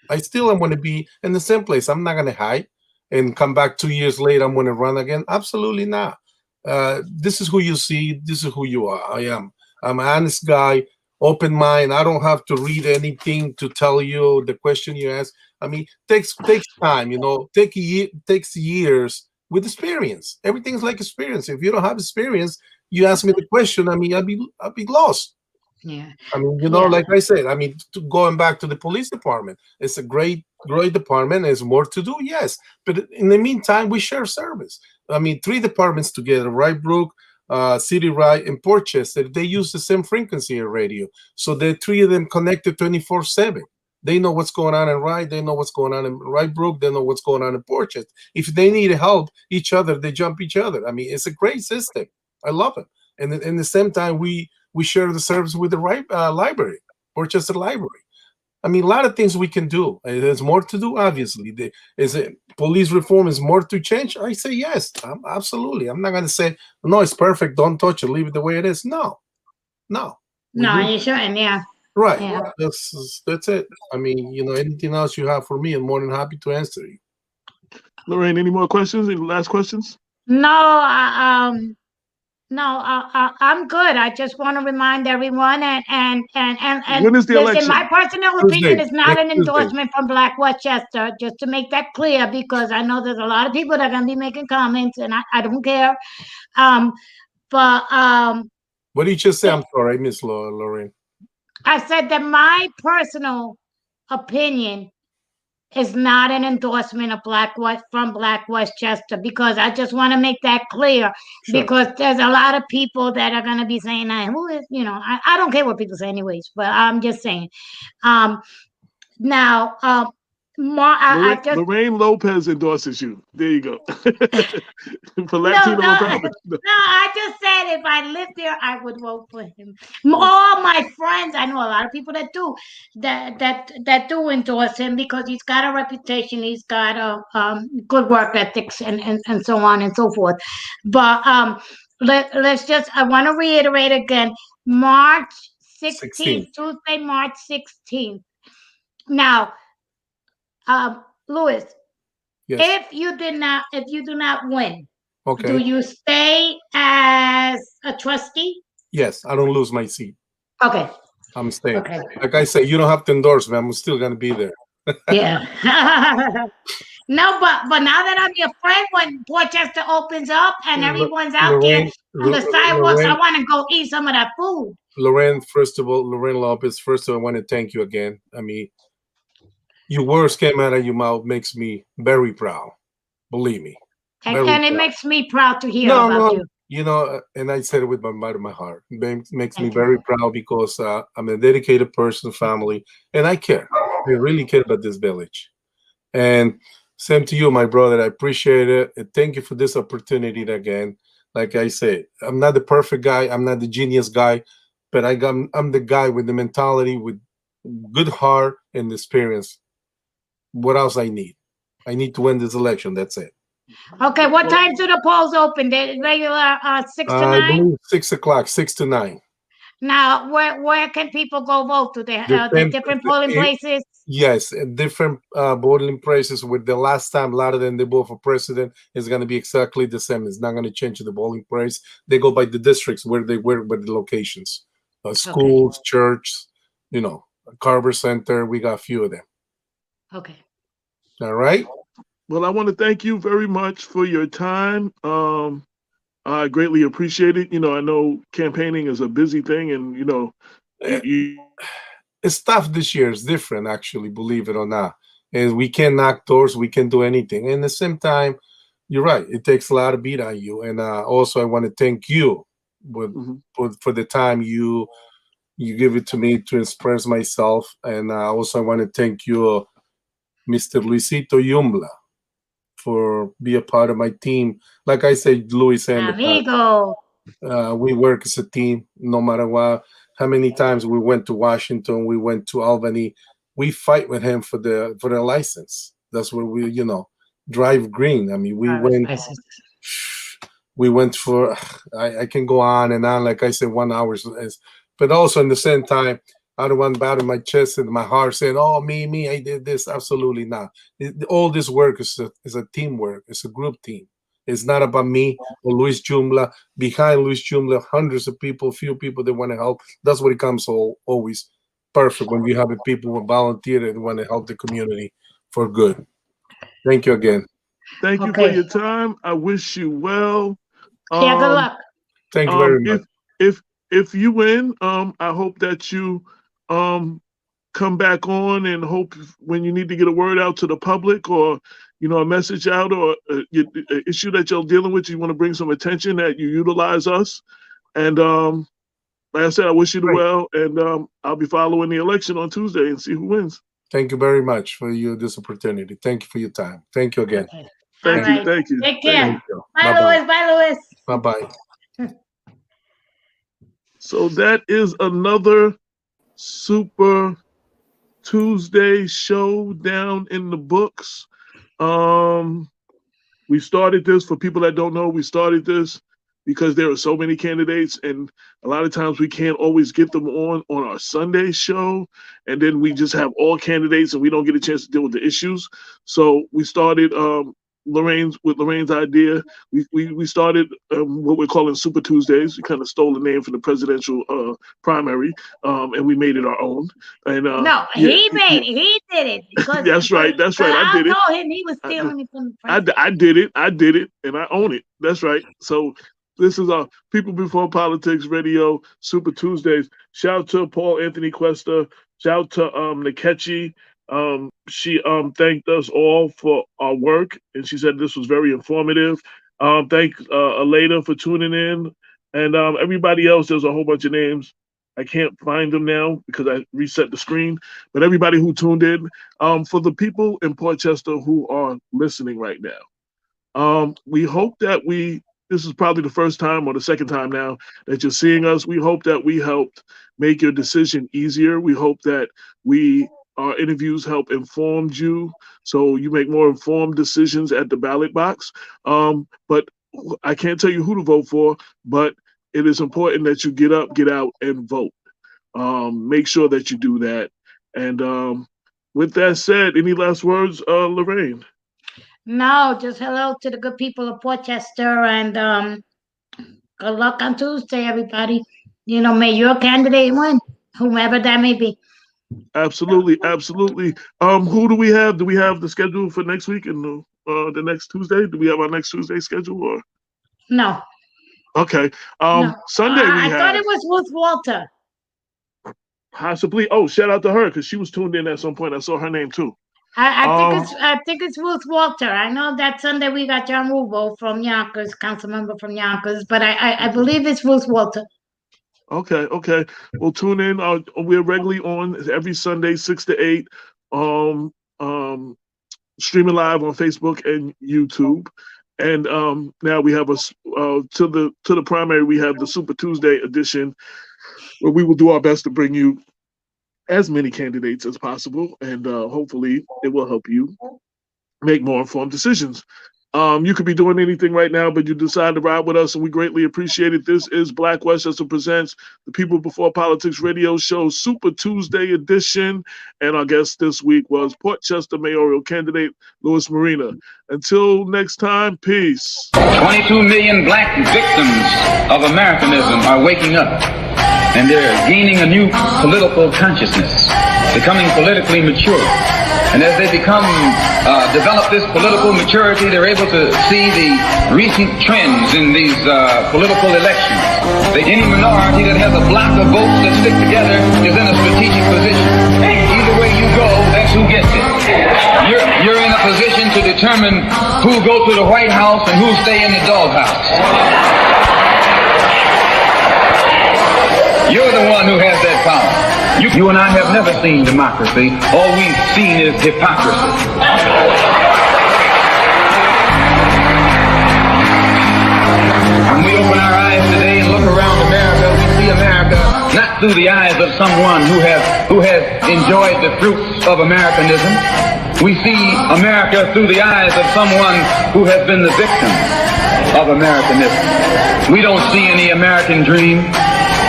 I still am going to be in the same place. I'm not going to hide and come back 2 years later. I'm going to run again. Absolutely not. This is who you see. This is who you are. I'm an honest guy, open mind. I don't have to read anything to tell you the question you ask. I mean, takes time. You know, takes years with experience. Everything's like experience. If you don't have experience, you ask me the question. I mean, I'd be lost. Yeah. I mean, you know, like I said, I mean, going back to the police department, it's a great department. There's more to do, yes. But in the meantime, we share service. I mean, 3 departments together, right, Brooke? City Right, and Portchester, they use the same frequency of radio. So the three of them connected 24/7. They know what's going on in Rye. They know what's going on in Rybrook. They know what's going on in Portchester. If they need help each other, they jump each other. I mean, it's a great system. I love it. And at the same time, we share the service with the library, Portchester Library. I mean, a lot of things we can do. There's more to do, obviously. Is it police reform is more to change? I say yes, absolutely. I'm not going to say, no, it's perfect. Don't touch it. Leave it the way it is. No. No, you shouldn't. Yeah. Right. Yeah. That's it. I mean, anything else you have for me, I'm more than happy to answer you. Lorraine, any more questions? Any last questions? No, I'm good. I just want to remind everyone and When is the listen, election? my personal Tuesday. opinion is not Next an endorsement from Black Westchester, just to make that clear, because I know there's a lot of people that are going to be making comments, and I don't care. But What did you just say? I'm sorry, Miss Lorraine. I said that my personal opinion is not an endorsement of from Black Westchester, because I just want to make that clear, Sure. because there's a lot of people that are going to be saying that, who is, I don't care what people say anyways, but I'm just saying. Now, Lorraine Lopez endorses you. There you go. For Latino empowerment. No, I just said if I lived there, I would vote for him. All my friends, I know a lot of people that do that do endorse him, because he's got a reputation, he's got a good work ethics, and so on and so forth. But let's just, I want to reiterate again, March 16th, Tuesday, March 16th. Now, Louis, yes. if you do not win, okay, do you stay as a trustee? Yes, I don't lose my seat. Okay. I'm staying. Okay. Like I say, you don't have to endorse me. I'm still gonna be there. Yeah. No, but now that I'm your friend, when Portchester opens up and everyone's out there on the sidewalks, I want to go eat some of that food. Lorraine, first of all, Lorraine Lopez, first of all, I want to thank you again. I mean, your words came out of your mouth makes me very proud. Believe me. And it makes me proud to hear about you. And I said it with my heart. It makes me very proud, because I'm a dedicated person, family, and I care. I really care about this village. And same to you, my brother. I appreciate it. And thank you for this opportunity again. Like I said, I'm not the perfect guy. I'm not the genius guy, but I'm the guy with the mentality, with good heart and experience. What else I need? I need to win this election. That's it. Okay, what time do the polls open? The regular 6 to 9? I believe 6 o'clock, 6 to 9. Now, where can people go vote? Do they have the different polling places? Yes, different voting places. With the last time, a lot of them they vote for president is going to be exactly the same. It's not going to change the voting place. They go by the districts where they were, with the locations, schools, churches, Carver Center. We got a few of them. Okay. All right. Well, I want to thank you very much for your time. I greatly appreciate it. I know campaigning is a busy thing, and it's tough this year. It's different, actually, believe it or not. And we can knock doors, we can do anything. And at the same time, you're right. It takes a lot of beat on you. And also, I want to thank you for the time you give it to me to express myself. And also, I want to thank you, Mr. Luisito Yumbla, for be a part of my team. Like I said, Luis and Amigo. We work as a team, no matter what. How many times we went to Washington, we went to Albany. We fight with him for the license. That's where we, drive green. I mean, we went for. I can go on and on. Like I said, 1 hour. But also in the same time, I don't want to battle my chest and my heart saying, "Oh, me, I did this." Absolutely not. All this work is a teamwork. It's a group team. It's not about me or Luis Jumla. Behind Luis Jumla, hundreds of people, few people that want to help. That's what it comes always perfect when you have people who volunteer and want to help the community for good. Thank you again. Thank you for your time. I wish you well. Yeah, good luck. Thank you very much. If you win, I hope that you come back on and hope when you need to get a word out to the public or a message out or an issue that you're dealing with, you want to bring some attention, that you utilize us. And like I said, I wish you the well, and I'll be following the election on Tuesday and see who wins. Thank you very much for this opportunity. Thank you for your time. Thank you again. Okay. Thank All you. right. Thank you. Take care. Thank you. Bye, Bye-bye. Louis. Bye, Louis. Bye-bye. So that is another Super Tuesday show down in the books. We started this, for people that don't know, we started this because there are so many candidates, and a lot of times we can't always get them on our Sunday show, and then we just have all candidates and we don't get a chance to deal with the issues. So we started Lorraine's idea. We started what we're calling Super Tuesdays. We kind of stole the name from the presidential primary, and we made it our own. And he did it. Because, That's right. I did it. I told him he was stealing it from the president. I did it, and I own it. That's right. So this is our People Before Politics Radio Super Tuesdays. Shout out to Paul Anthony Cuesta. Shout out to Nkechi. She thanked us all for our work, and she said this was very informative. Thank Aleda for tuning in, and everybody else. There's a whole bunch of names. I can't find them now because I reset the screen. But everybody who tuned in, for the people in Portchester who are listening right now, we hope that this is probably the first time or the second time now that you're seeing us. We hope that we helped make your decision easier. We hope that our interviews help inform you so you make more informed decisions at the ballot box. But I can't tell you who to vote for, but it is important that you get up, get out, and vote. Make sure that you do that. And with that said, any last words, Lorraine? No, just hello to the good people of Portchester, and good luck on Tuesday, everybody. May your candidate win, whomever that may be. Absolutely. Who do we have? Do we have the schedule for next week and the next Tuesday? Do we have our next Tuesday schedule or? No. Okay. No. Sunday I thought it was Ruth Walter. Possibly. Oh, shout out to her because she was tuned in at some point. I saw her name too. I think it's Ruth Walter. I know that Sunday we got John Rubo from Yonkers, council member from Yonkers, but I believe it's Ruth Walter. Okay. We'll tune in. We're regularly on every Sunday, 6 to 8. Streaming live on Facebook and YouTube. And now we have to the primary. We have the Super Tuesday edition, where we will do our best to bring you as many candidates as possible, and hopefully it will help you make more informed decisions. You could be doing anything right now, but you decide to ride with us, and we greatly appreciate it. This is Black Westchester Presents the People Before Politics Radio Show Super Tuesday edition, and our guest this week was Portchester mayoral candidate Louis Marino. Until next time, peace. 22 million black victims of Americanism are waking up, and they're gaining a new political consciousness, becoming politically mature. And as they develop this political maturity, they're able to see the recent trends in these political elections. Any minority that has a block of votes that stick together is in a strategic position. Either way you go, that's who gets it. You're in a position to determine who go to the White House and who stay in the doghouse. You're the one who has that power. You and I have never seen democracy. All we've seen is hypocrisy. When we open our eyes today and look around America, we see America not through the eyes of someone who has enjoyed the fruits of Americanism. We see America through the eyes of someone who has been the victim of Americanism. We don't see any American dream.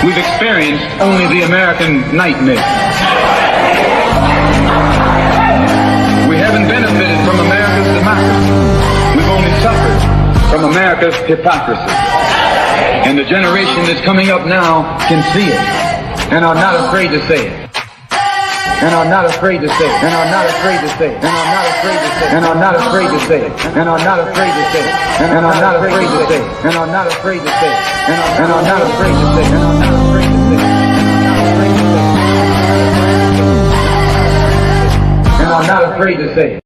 We've experienced only the American nightmare. We haven't benefited from America's democracy. We've only suffered from America's hypocrisy. And the generation that's coming up now can see it and are not afraid to say it. And are not afraid to say it. And are not afraid to say it. And are not afraid to say it. And are not afraid to say it. And are not afraid to say it. And are not afraid to say it. And are not afraid to say it. And are not afraid to say it. And are not afraid to say it. And are not afraid to say it. I'm not afraid to say.